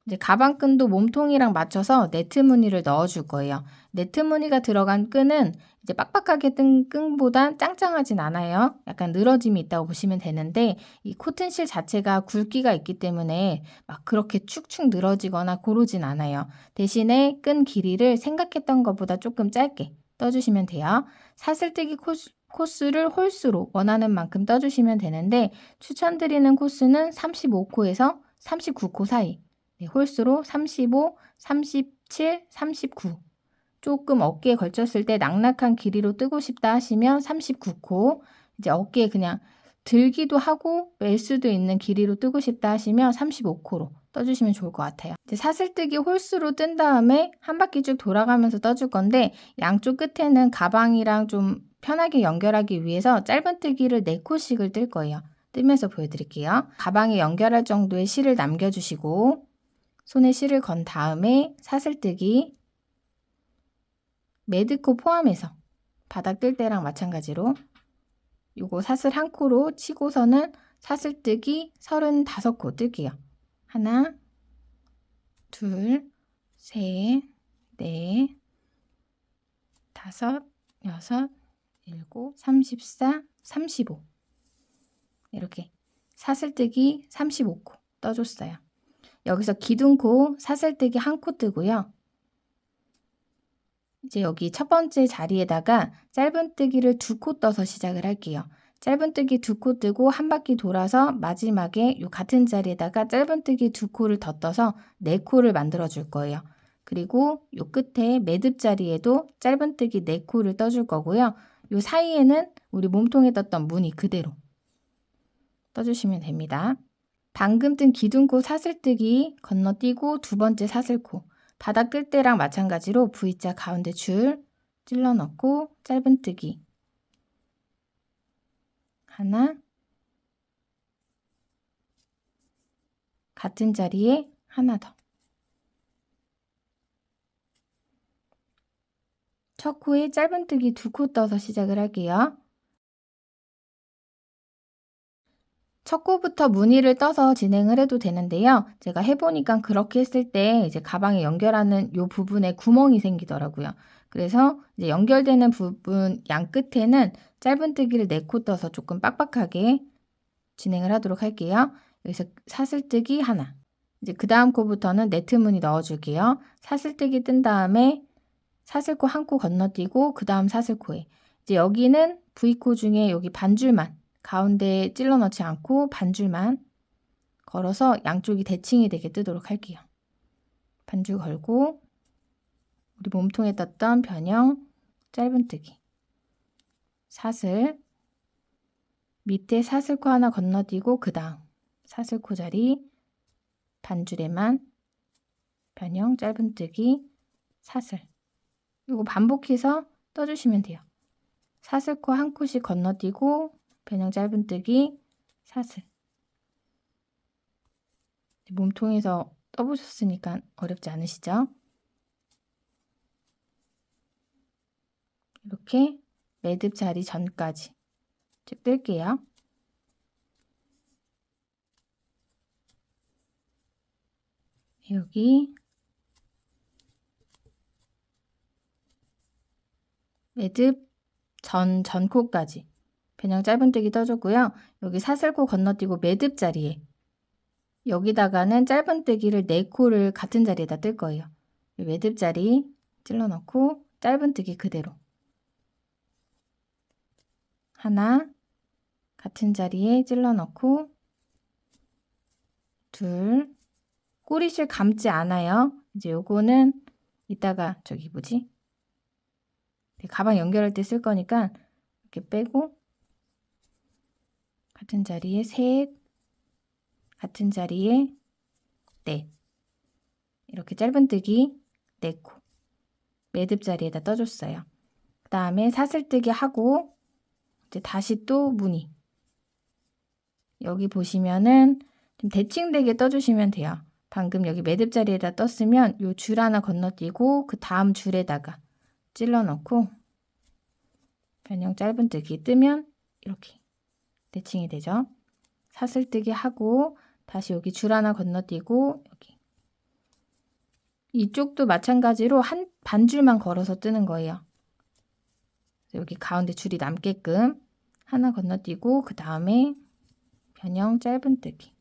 이제 가방끈도 몸통이랑 맞춰서 네트 무늬를 넣어줄 거예요. 네트 무늬가 들어간 끈은 이제 빡빡하게 뜬 끈보단 짱짱하진 않아요. 약간 늘어짐이 있다고 보시면 되는데 이 코튼실 자체가 굵기가 있기 때문에 막 그렇게 축축 늘어지거나 고르진 않아요. 대신에 끈 길이를 생각했던 것보다 조금 짧게 떠주시면 돼요. 사슬뜨기 코스를 홀수로 원하는 만큼 떠주시면 되는데 추천드리는 코스는 35코에서 39코 사이. 네, 홀수로 35, 37, 39. 조금 어깨에 걸쳤을 때 낙낙한 길이로 뜨고 싶다 하시면 39코. 이제 어깨에 그냥 들기도 하고 멜 수도 있는 길이로 뜨고 싶다 하시면 35코로 떠주시면 좋을 것 같아요. 이제 사슬뜨기 홀수로 뜬 다음에 한 바퀴 쭉 돌아가면서 떠줄 건데 양쪽 끝에는 가방이랑 좀 편하게 연결하기 위해서 짧은뜨기를 4코씩을 뜰 거예요. 뜨면서 보여드릴게요. 가방에 연결할 정도의 실을 남겨주시고 손에 실을 건 다음에 사슬뜨기 매드코 포함해서 바닥 뜰 때랑 마찬가지로 요거 사슬 한 코로 치고서는 사슬뜨기 35코 뜰게요. 하나, 둘, 셋, 넷, 다섯, 여섯, 일곱, 34, 35 이렇게 사슬뜨기 35코 떠줬어요. 여기서 기둥코 사슬뜨기 한 코 뜨고요. 이제 여기 첫 번째 자리에다가 짧은뜨기를 2코 떠서 시작을 할게요. 짧은뜨기 2코 뜨고 한 바퀴 돌아서 마지막에 요 같은 자리에다가 짧은뜨기 2코를 더 떠서 4코를 만들어 줄 거예요. 그리고 요 끝에 매듭 자리에도 짧은뜨기 4코를 떠줄 거고요. 요 사이에는 우리 몸통에 떴던 무늬 그대로 떠주시면 됩니다. 방금 뜬 기둥코 사슬뜨기 건너뛰고 두 번째 사슬코 바닥 뜰 때랑 마찬가지로 V자 가운데 줄 찔러 넣고 짧은뜨기 하나 같은 자리에 하나 더 첫 코에 짧은뜨기 2코 떠서 시작을 할게요. 첫 코부터 무늬를 떠서 진행을 해도 되는데요. 제가 해보니까 그렇게 했을 때 이제 가방에 연결하는 요 부분에 구멍이 생기더라고요. 그래서 이제 연결되는 부분 양 끝에는 짧은뜨기를 4코 떠서 조금 빡빡하게 진행을 하도록 할게요. 여기서 사슬뜨기 하나. 이제 그 다음 코부터는 네트 무늬 넣어줄게요. 사슬뜨기 뜬 다음에 사슬코 한 코 건너뛰고 그 다음 사슬코에 이제 여기는 V코 중에 여기 반줄만 가운데에 찔러 넣지 않고 반줄만 걸어서 양쪽이 대칭이 되게 뜨도록 할게요. 반줄 걸고 우리 몸통에 떴던 변형 짧은뜨기 사슬 밑에 사슬코 하나 건너뛰고 그 다음 사슬코 자리 반줄에만 변형 짧은뜨기 사슬 이거 반복해서 떠주시면 돼요. 사슬코 한 코씩 건너뛰고 변형 짧은뜨기 사슬 몸통에서 떠보셨으니까 어렵지 않으시죠? 이렇게 매듭 자리 전까지 쭉 뜰게요. 여기 매듭 전코까지 변형 짧은뜨기 떠주고요. 여기 사슬코 건너뛰고 매듭 자리에 여기다가는 짧은뜨기를 4코를 같은 자리에다 뜰 거예요. 매듭 자리 찔러 넣고 짧은뜨기 그대로 하나 같은 자리에 찔러 넣고 둘 꼬리실 감지 않아요. 이제 요거는 이따가 저기 뭐지? 가방 연결할 때 쓸 거니까 이렇게 빼고 같은 자리에 셋 같은 자리에 넷 이렇게 짧은뜨기 4코 매듭 자리에다 떠줬어요. 그 다음에 사슬뜨기 하고 이제 다시 또 무늬 여기 보시면은 좀 대칭되게 떠주시면 돼요. 방금 여기 매듭 자리에다 떴으면 요 줄 하나 건너뛰고 그 다음 줄에다가 찔러 넣고 변형 짧은뜨기 뜨면 이렇게 대칭이 되죠. 사슬뜨기 하고 다시 여기 줄 하나 건너뛰고 여기 이쪽도 마찬가지로 한 반줄만 걸어서 뜨는 거예요. 여기 가운데 줄이 남게끔 하나 건너뛰고 그 다음에 변형 짧은뜨기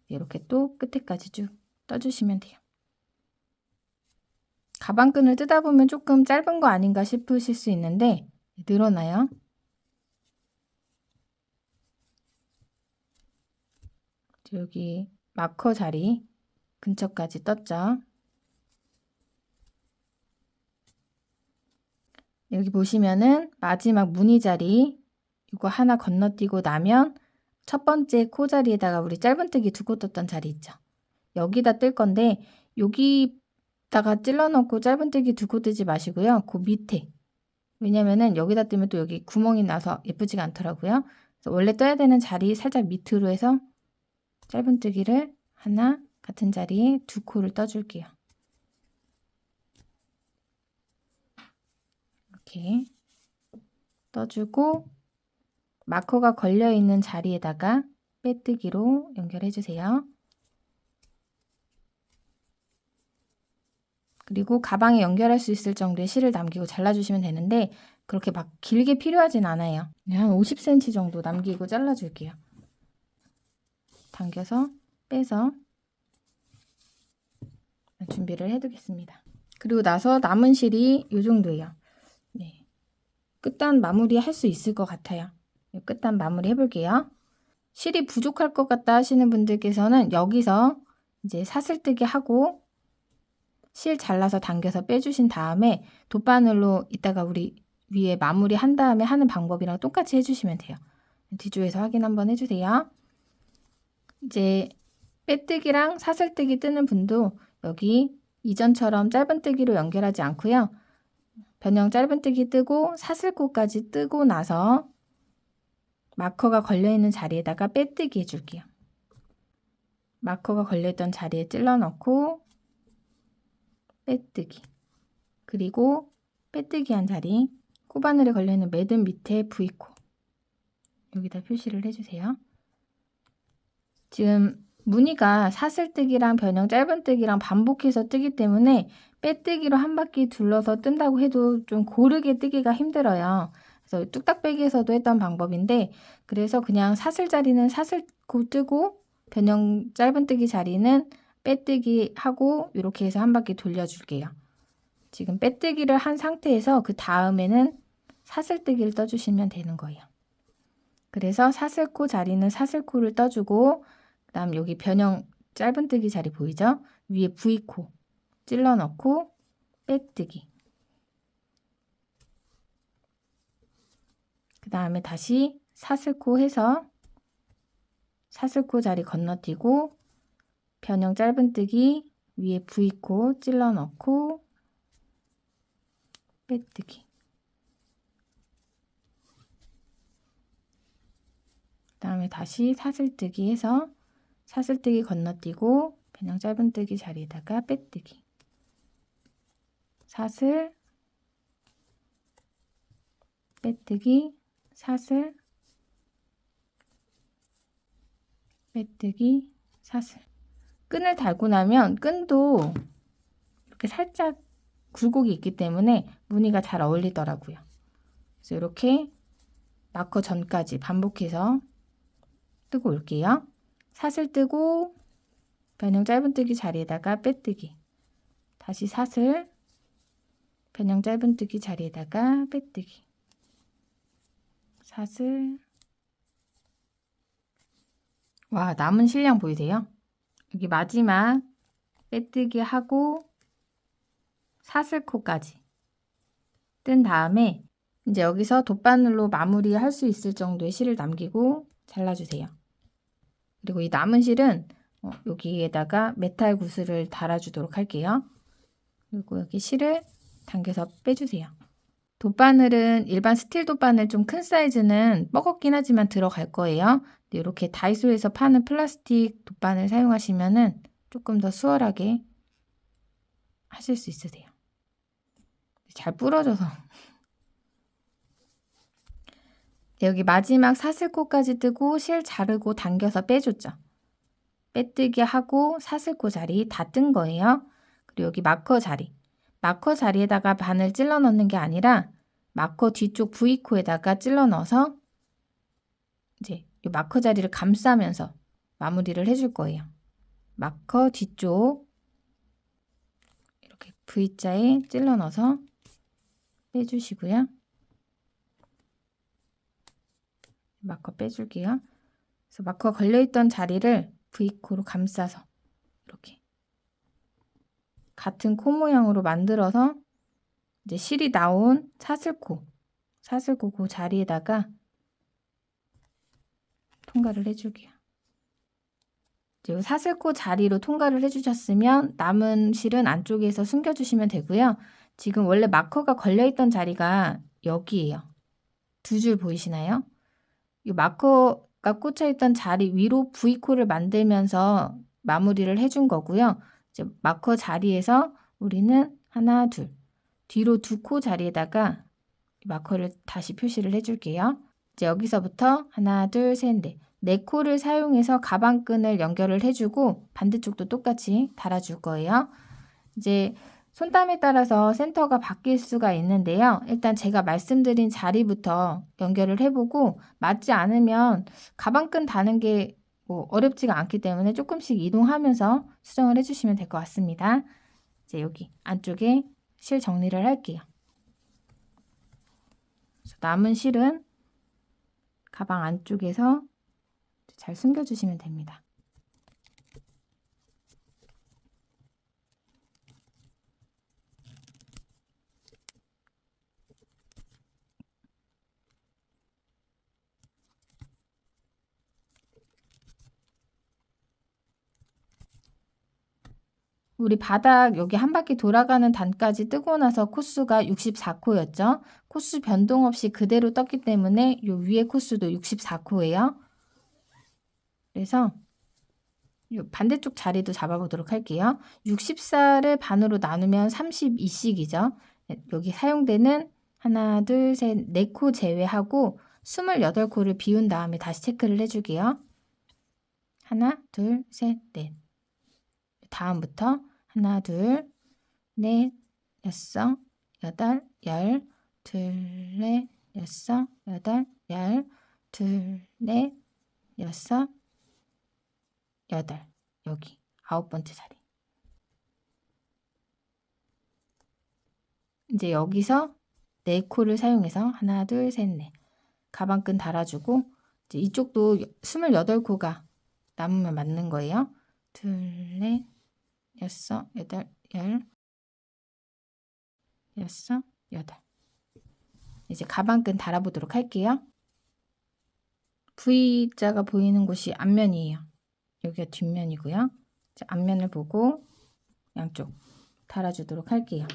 이렇게 또 끝에까지 쭉 떠주시면 돼요. 가방끈을 뜯다 보면 조금 짧은 거 아닌가 싶으실 수 있는데 늘어나요. 여기 마커 자리 근처까지 떴죠. 여기 보시면은 마지막 무늬 자리 이거 하나 건너뛰고 나면 첫 번째 코 자리에다가 우리 짧은뜨기 2코 떴던 자리 있죠. 여기다 뜰 건데 여기다가 찔러 넣고 짧은뜨기 2코 뜨지 마시고요. 그 밑에 왜냐면은 여기다 뜨면 또 여기 구멍이 나서 예쁘지가 않더라고요. 그래서 원래 떠야 되는 자리 살짝 밑으로 해서 짧은뜨기를 하나 같은 자리에 2코를 떠줄게요. 이렇게 떠주고 마커가 걸려있는 자리에다가 빼뜨기로 연결해 주세요. 그리고 가방에 연결할 수 있을 정도의 실을 남기고 잘라주시면 되는데 그렇게 막 길게 필요하진 않아요. 그냥 한 50cm 정도 남기고 잘라줄게요. 당겨서 빼서 준비를 해두겠습니다. 그리고 나서 남은 실이 이 정도예요. 네. 끝단 마무리 할 수 있을 것 같아요. 끝단 마무리 해볼게요. 실이 부족할 것 같다 하시는 분들께서는 여기서 이제 사슬뜨기 하고 실 잘라서 당겨서 빼주신 다음에 돗바늘로 이따가 우리 위에 마무리 한 다음에 하는 방법이랑 똑같이 해주시면 돼요. 뒤쪽에서 확인 한번 해주세요. 이제 빼뜨기랑 사슬뜨기 뜨는 분도 여기 이전처럼 짧은뜨기로 연결하지 않고요. 변형 짧은뜨기 뜨고 사슬코까지 뜨고 나서 마커가 걸려있는 자리에다가 빼뜨기 해줄게요. 마커가 걸려있던 자리에 찔러 넣고 빼뜨기 그리고 빼뜨기 한 자리 코바늘에 걸려있는 매듭 밑에 V코 여기다 표시를 해주세요. 지금 무늬가 사슬뜨기랑 변형 짧은뜨기랑 반복해서 뜨기 때문에 빼뜨기로 한 바퀴 둘러서 뜬다고 해도 좀 고르게 뜨기가 힘들어요. 그래서 뚝딱 빼기에서도 했던 방법인데 그래서 그냥 사슬 자리는 사슬코 뜨고 변형 짧은뜨기 자리는 빼뜨기 하고 이렇게 해서 한 바퀴 돌려줄게요. 지금 빼뜨기를 한 상태에서 그 다음에는 사슬뜨기를 떠주시면 되는 거예요. 그래서 사슬코 자리는 사슬코를 떠주고 그 다음 여기 변형 짧은뜨기 자리 보이죠? 위에 V코 찔러 넣고 빼뜨기 그 다음에 다시 사슬코 해서 사슬코 자리 건너뛰고 변형 짧은뜨기 위에 V코 찔러 넣고 빼뜨기 그 다음에 다시 사슬뜨기 해서 사슬뜨기 건너뛰고 변형 짧은뜨기 자리에다가 빼뜨기 사슬 빼뜨기 사슬 빼뜨기 사슬 끈을 달고 나면 끈도 이렇게 살짝 굴곡이 있기 때문에 무늬가 잘 어울리더라고요. 그래서 이렇게 마커 전까지 반복해서 뜨고 올게요. 사슬 뜨고 변형 짧은뜨기 자리에다가 빼뜨기, 다시 사슬, 변형 짧은뜨기 자리에다가 빼뜨기, 사슬. 와, 남은 실량 보이세요? 여기 마지막 빼뜨기 하고 사슬코까지 뜬 다음에 이제 여기서 돗바늘로 마무리할 수 있을 정도의 실을 남기고 잘라주세요. 그리고 이 남은 실은 여기에다가 메탈 구슬을 달아주도록 할게요. 그리고 여기 실을 당겨서 빼주세요. 돗바늘은 일반 스틸 돗바늘 좀 큰 사이즈는 뻐겁긴 하지만 들어갈 거예요. 이렇게 다이소에서 파는 플라스틱 돗바늘 사용하시면은 조금 더 수월하게 하실 수 있으세요. 잘 부러져서. 여기 마지막 사슬코까지 뜨고 실 자르고 당겨서 빼줬죠. 빼뜨기 하고 사슬코 자리 다 뜬 거예요. 그리고 여기 마커 자리. 마커 자리에다가 바늘 찔러 넣는 게 아니라 마커 뒤쪽 V코에다가 찔러 넣어서 이제 이 마커 자리를 감싸면서 마무리를 해줄 거예요. 마커 뒤쪽 이렇게 V자에 찔러 넣어서 빼주시고요. 마커 빼줄게요. 그래서 마커 걸려있던 자리를 V코로 감싸서 이렇게 같은 코 모양으로 만들어서 이제 실이 나온 사슬코 그 자리에다가 통과를 해줄게요. 이제 사슬코 자리로 통과를 해주셨으면 남은 실은 안쪽에서 숨겨주시면 되고요. 지금 원래 마커가 걸려있던 자리가 여기예요. 두 줄 보이시나요? 이 마커가 꽂혀있던 자리 위로 V코를 만들면서 마무리를 해준 거고요. 이제 마커 자리에서 우리는 하나, 둘, 뒤로 두 코 자리에다가 마커를 다시 표시를 해줄게요. 이제 여기서부터 하나, 둘, 셋, 넷. 네 코를 사용해서 가방끈을 연결을 해주고 반대쪽도 똑같이 달아줄 거예요. 이제 손땀에 따라서 센터가 바뀔 수가 있는데요. 일단 제가 말씀드린 자리부터 연결을 해보고 맞지 않으면 가방끈 다는 게 뭐 어렵지가 않기 때문에 조금씩 이동하면서 수정을 해주시면 될 것 같습니다. 이제 여기 안쪽에 실 정리를 할게요. 남은 실은 가방 안쪽에서 잘 숨겨주시면 됩니다. 우리 바닥 여기 한 바퀴 돌아가는 단까지 뜨고 나서 코수가 64코였죠. 코수 변동 없이 그대로 떴기 때문에 요 위에 코수도 64코예요. 그래서 요 반대쪽 자리도 잡아보도록 할게요. 64를 반으로 나누면 32씩이죠. 여기 사용되는 하나, 둘, 셋, 4코 제외하고 28코를 비운 다음에 다시 체크를 해줄게요. 하나, 둘, 셋, 넷. 다음부터 하나, 둘, 넷, 여섯, 여덟, 열, 둘, 넷, 여섯, 여덟, 열, 둘, 넷, 여섯, 여덟. 여기 9번째 자리. 이제 여기서 4코를 사용해서 하나, 둘, 셋, 넷. 가방끈 달아주고 이제 이쪽도 28코가 남으면 맞는 거예요. 둘, 넷, 여섯, 여덟, 열, 여섯, 여덟. 이제 가방끈 달아보도록 할게요. V자가 보이는 곳이 앞면이에요. 여기가 뒷면이고요. 이제 앞면을 보고 양쪽 달아주도록 할게요.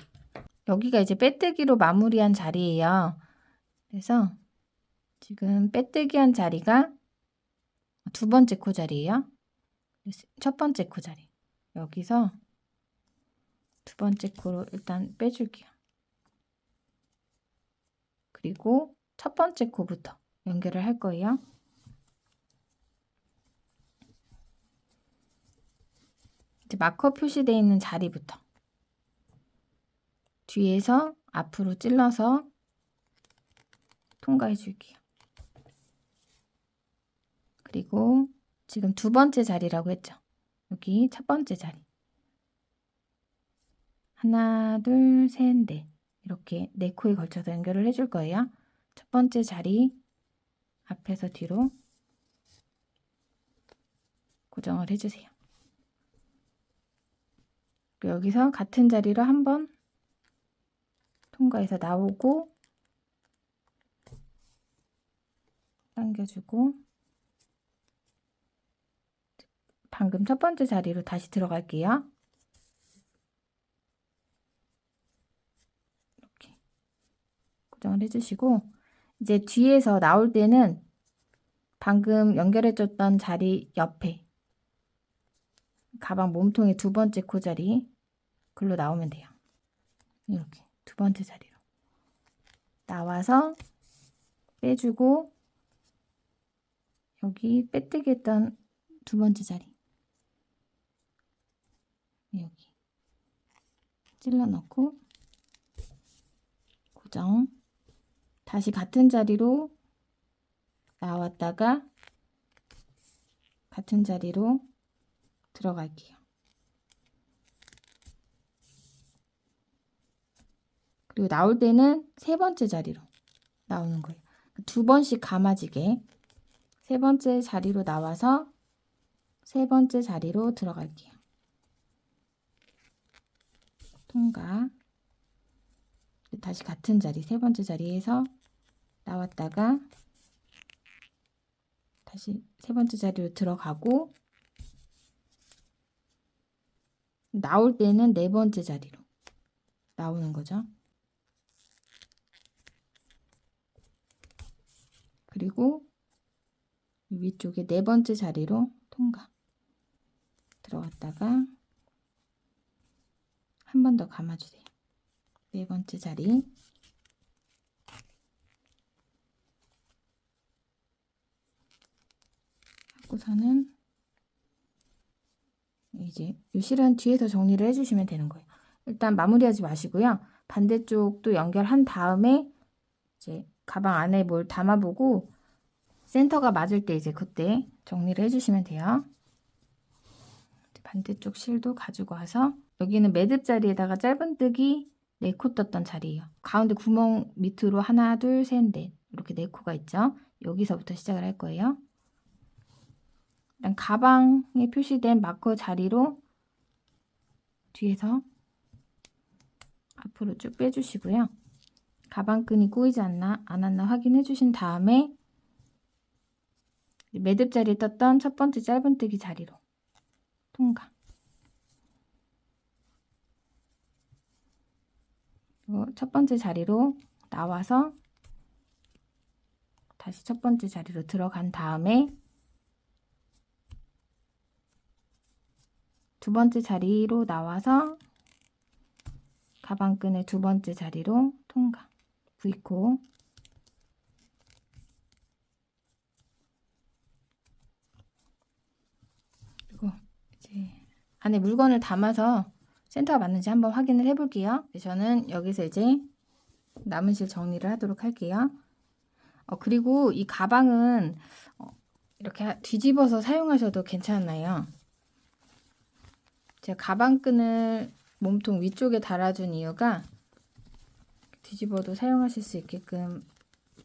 여기가 이제 빼뜨기로 마무리한 자리예요. 그래서 지금 빼뜨기 한 자리가 두 번째 코 자리예요. 첫 번째 코 자리. 여기서 두 번째 코로 일단 빼줄게요. 그리고 첫 번째 코부터 연결을 할 거예요. 이제 마커 표시되어 있는 자리부터 뒤에서 앞으로 찔러서 통과해 줄게요. 그리고 지금 두 번째 자리라고 했죠. 여기 첫 번째 자리. 하나, 둘, 셋, 넷. 이렇게 네 코에 걸쳐서 연결을 해줄 거예요. 첫 번째 자리 앞에서 뒤로 고정을 해주세요. 여기서 같은 자리로 한번 통과해서 나오고 당겨주고 방금 첫 번째 자리로 다시 들어갈게요. 이렇게 고정을 해주시고 이제 뒤에서 나올 때는 방금 연결해줬던 자리 옆에 가방 몸통의 두 번째 코자리 글로 나오면 돼요. 이렇게 두 번째 자리로 나와서 빼주고 여기 빼뜨기 했던 두 번째 자리 여기 찔러 넣고 고정. 다시 같은 자리로 나왔다가 같은 자리로 들어갈게요. 그리고 나올 때는 세 번째 자리로 나오는 거예요. 두 번씩 감아지게 세 번째 자리로 나와서 세 번째 자리로 들어갈게요. 통과. 다시 같은 자리 세 번째 자리에서 나왔다가 다시 세 번째 자리로 들어가고 나올 때는 네 번째 자리로 나오는 거죠. 그리고 위쪽에 네 번째 자리로 통과. 들어갔다가 한 번 더 감아주세요. 네 번째 자리. 하고서는 이제 이 실은 뒤에서 정리를 해주시면 되는 거예요. 일단 마무리하지 마시고요. 반대쪽도 연결한 다음에 이제 가방 안에 뭘 담아보고 센터가 맞을 때 이제 그때 정리를 해주시면 돼요. 반대쪽 실도 가지고 와서 여기는 매듭 자리에다가 짧은뜨기 4코 떴던 자리예요. 가운데 구멍 밑으로 하나, 둘, 셋, 넷 이렇게 4코가 있죠. 여기서부터 시작을 할 거예요. 일단 가방에 표시된 마커 자리로 뒤에서 앞으로 쭉 빼주시고요. 가방끈이 꼬이지 않나 안 왔나 확인해 주신 다음에 매듭 자리에 떴던 첫 번째 짧은뜨기 자리로 통과. 그리고 첫 번째 자리로 나와서 다시 첫 번째 자리로 들어간 다음에 두 번째 자리로 나와서 가방끈의 두 번째 자리로 통과. V코. 그리고 이제 안에 물건을 담아서 센터가 맞는지 한번 확인을 해 볼게요. 저는 여기서 이제 남은 실 정리를 하도록 할게요. 그리고 이 가방은 이렇게 뒤집어서 사용하셔도 괜찮아요. 제가 가방끈을 몸통 위쪽에 달아준 이유가 뒤집어도 사용하실 수 있게끔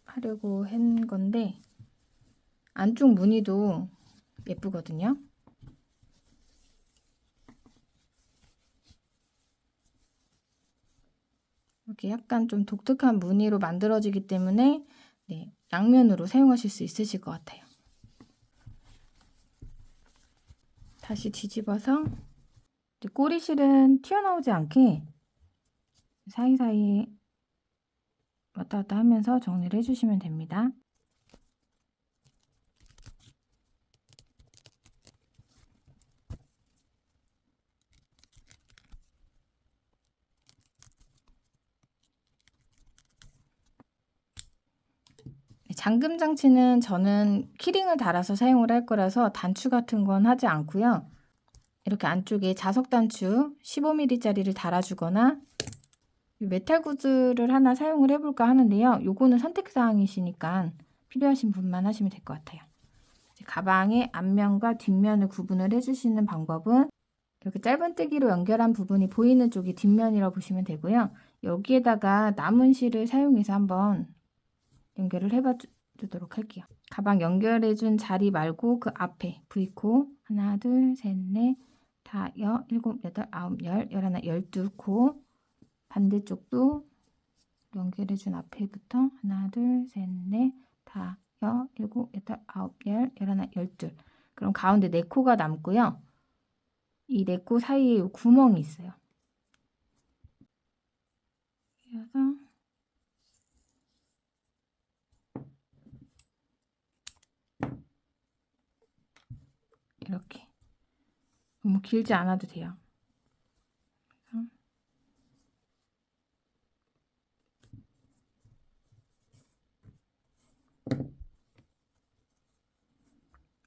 하려고 한 건데 안쪽 무늬도 예쁘거든요. 이렇게 약간 좀 독특한 무늬로 만들어지기 때문에 네, 양면으로 사용하실 수 있으실 것 같아요. 다시 뒤집어서 꼬리실은 튀어나오지 않게 사이사이에 왔다 갔다 하면서 정리를 해주시면 됩니다. 잠금 장치는 저는 키링을 달아서 사용을 할 거라서 단추 같은 건 하지 않고요. 이렇게 안쪽에 자석 단추 15mm 짜리를 달아주거나 메탈 구즈를 하나 사용을 해볼까 하는데요. 요거는 선택사항이시니까 필요하신 분만 하시면 될 것 같아요. 가방의 앞면과 뒷면을 구분을 해주시는 방법은 이렇게 짧은뜨기로 연결한 부분이 보이는 쪽이 뒷면이라고 보시면 되고요. 여기에다가 남은 실을 사용해서 한번 연결을 해봐 주도록 할게요. 가방 연결해준 자리 말고 그 앞에 V코 하나, 둘, 셋, 넷, 다, 일곱, 여덟, 아홉, 열, 열하나, 12코 반대쪽도 연결해준 앞에부터 하나, 둘, 셋, 넷, 다, 일곱, 여덟, 아홉, 열, 열하나, 12. 그럼 가운데 4코가 남고요. 이 4코 사이에 요 구멍이 있어요. 그래서 이렇게 너무 길지 않아도 돼요.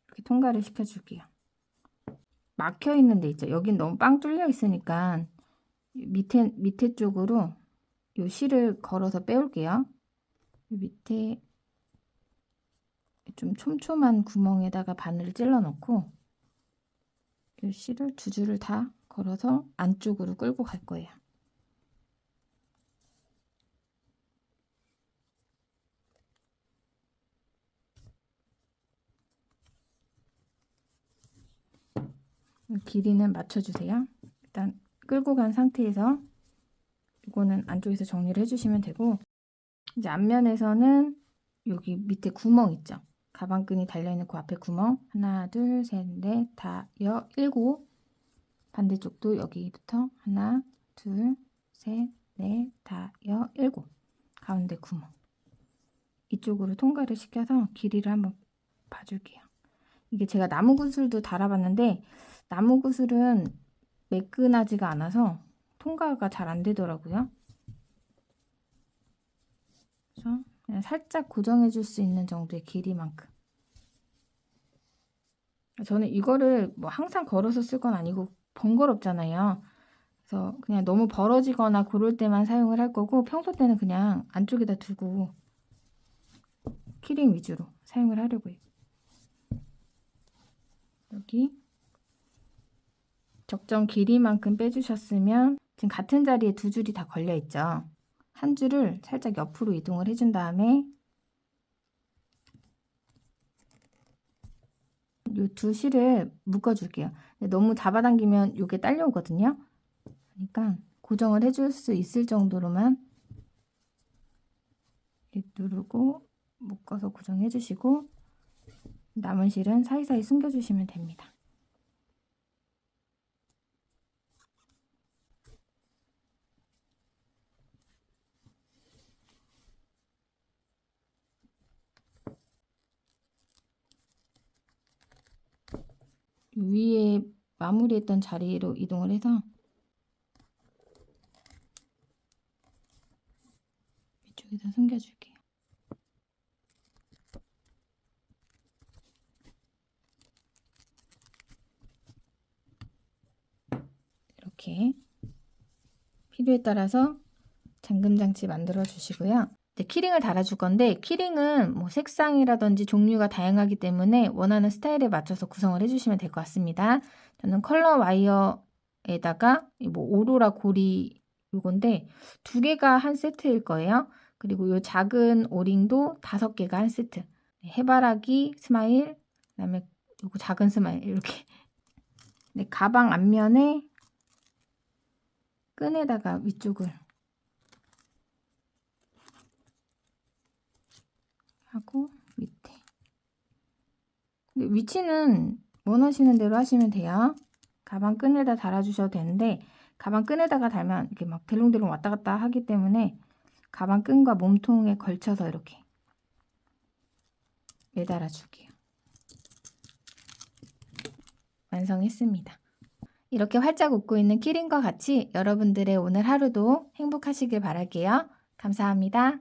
이렇게 통과를 시켜줄게요. 막혀 있는 데 있죠. 여긴 너무 빵 뚫려 있으니까 밑에 쪽으로 요 실을 걸어서 빼올게요. 밑에 좀 촘촘한 구멍에다가 바늘을 찔러 넣고 요 실을 2줄을 다 걸어서 안쪽으로 끌고 갈 거예요. 길이는 맞춰주세요. 일단 끌고 간 상태에서 이거는 안쪽에서 정리를 해주시면 되고, 이제 앞면에서는 여기 밑에 구멍 있죠. 가방끈이 달려있는 그 앞에 구멍 하나, 둘, 셋, 넷, 다, 7. 반대쪽도 여기부터 하나, 둘, 셋, 넷, 다, 7. 가운데 구멍. 이쪽으로 통과를 시켜서 길이를 한번 봐줄게요. 이게 제가 나무 구슬도 달아봤는데 나무 구슬은 매끈하지가 않아서 통과가 잘 안 되더라고요. 그래서 그냥 살짝 고정해 줄 수 있는 정도의 길이만큼. 저는 이거를 뭐 항상 걸어서 쓸 건 아니고 번거롭잖아요. 그래서 그냥 너무 벌어지거나 그럴 때만 사용을 할 거고, 평소 때는 그냥 안쪽에다 두고 키링 위주로 사용을 하려고요. 여기 적정 길이만큼 빼주셨으면 지금 같은 자리에 2줄이 다 걸려 있죠. 한 줄을 살짝 옆으로 이동을 해준 다음에 이 2 실을 묶어줄게요. 너무 잡아당기면 이게 딸려오거든요. 그러니까 고정을 해줄 수 있을 정도로만 누르고 묶어서 고정해 주시고 남은 실은 사이사이 숨겨주시면 됩니다. 위에 마무리했던 자리로 이동을 해서 위쪽에다 숨겨줄게요. 이렇게 필요에 따라서 잠금 장치 만들어 주시고요. 이제 키링을 달아줄 건데, 키링은 뭐 색상이라든지 종류가 다양하기 때문에 원하는 스타일에 맞춰서 구성을 해주시면 될 것 같습니다. 저는 컬러 와이어에다가 뭐 오로라 고리 요건데 2개가 한 세트일 거예요. 그리고 요 작은 오링도 5개가 한 세트. 해바라기 스마일, 그다음에 요거 작은 스마일 이렇게. 네, 가방 앞면에 끈에다가 위쪽을 하고 밑에. 근데 위치는 원하시는 대로 하시면 돼요. 가방 끈에다 달아주셔도 되는데 가방 끈에다가 달면 이렇게 막 대롱대롱 왔다 갔다 하기 때문에 가방 끈과 몸통에 걸쳐서 이렇게 매달아 줄게요. 완성했습니다. 이렇게 활짝 웃고 있는 키링과 같이 여러분들의 오늘 하루도 행복하시길 바랄게요. 감사합니다.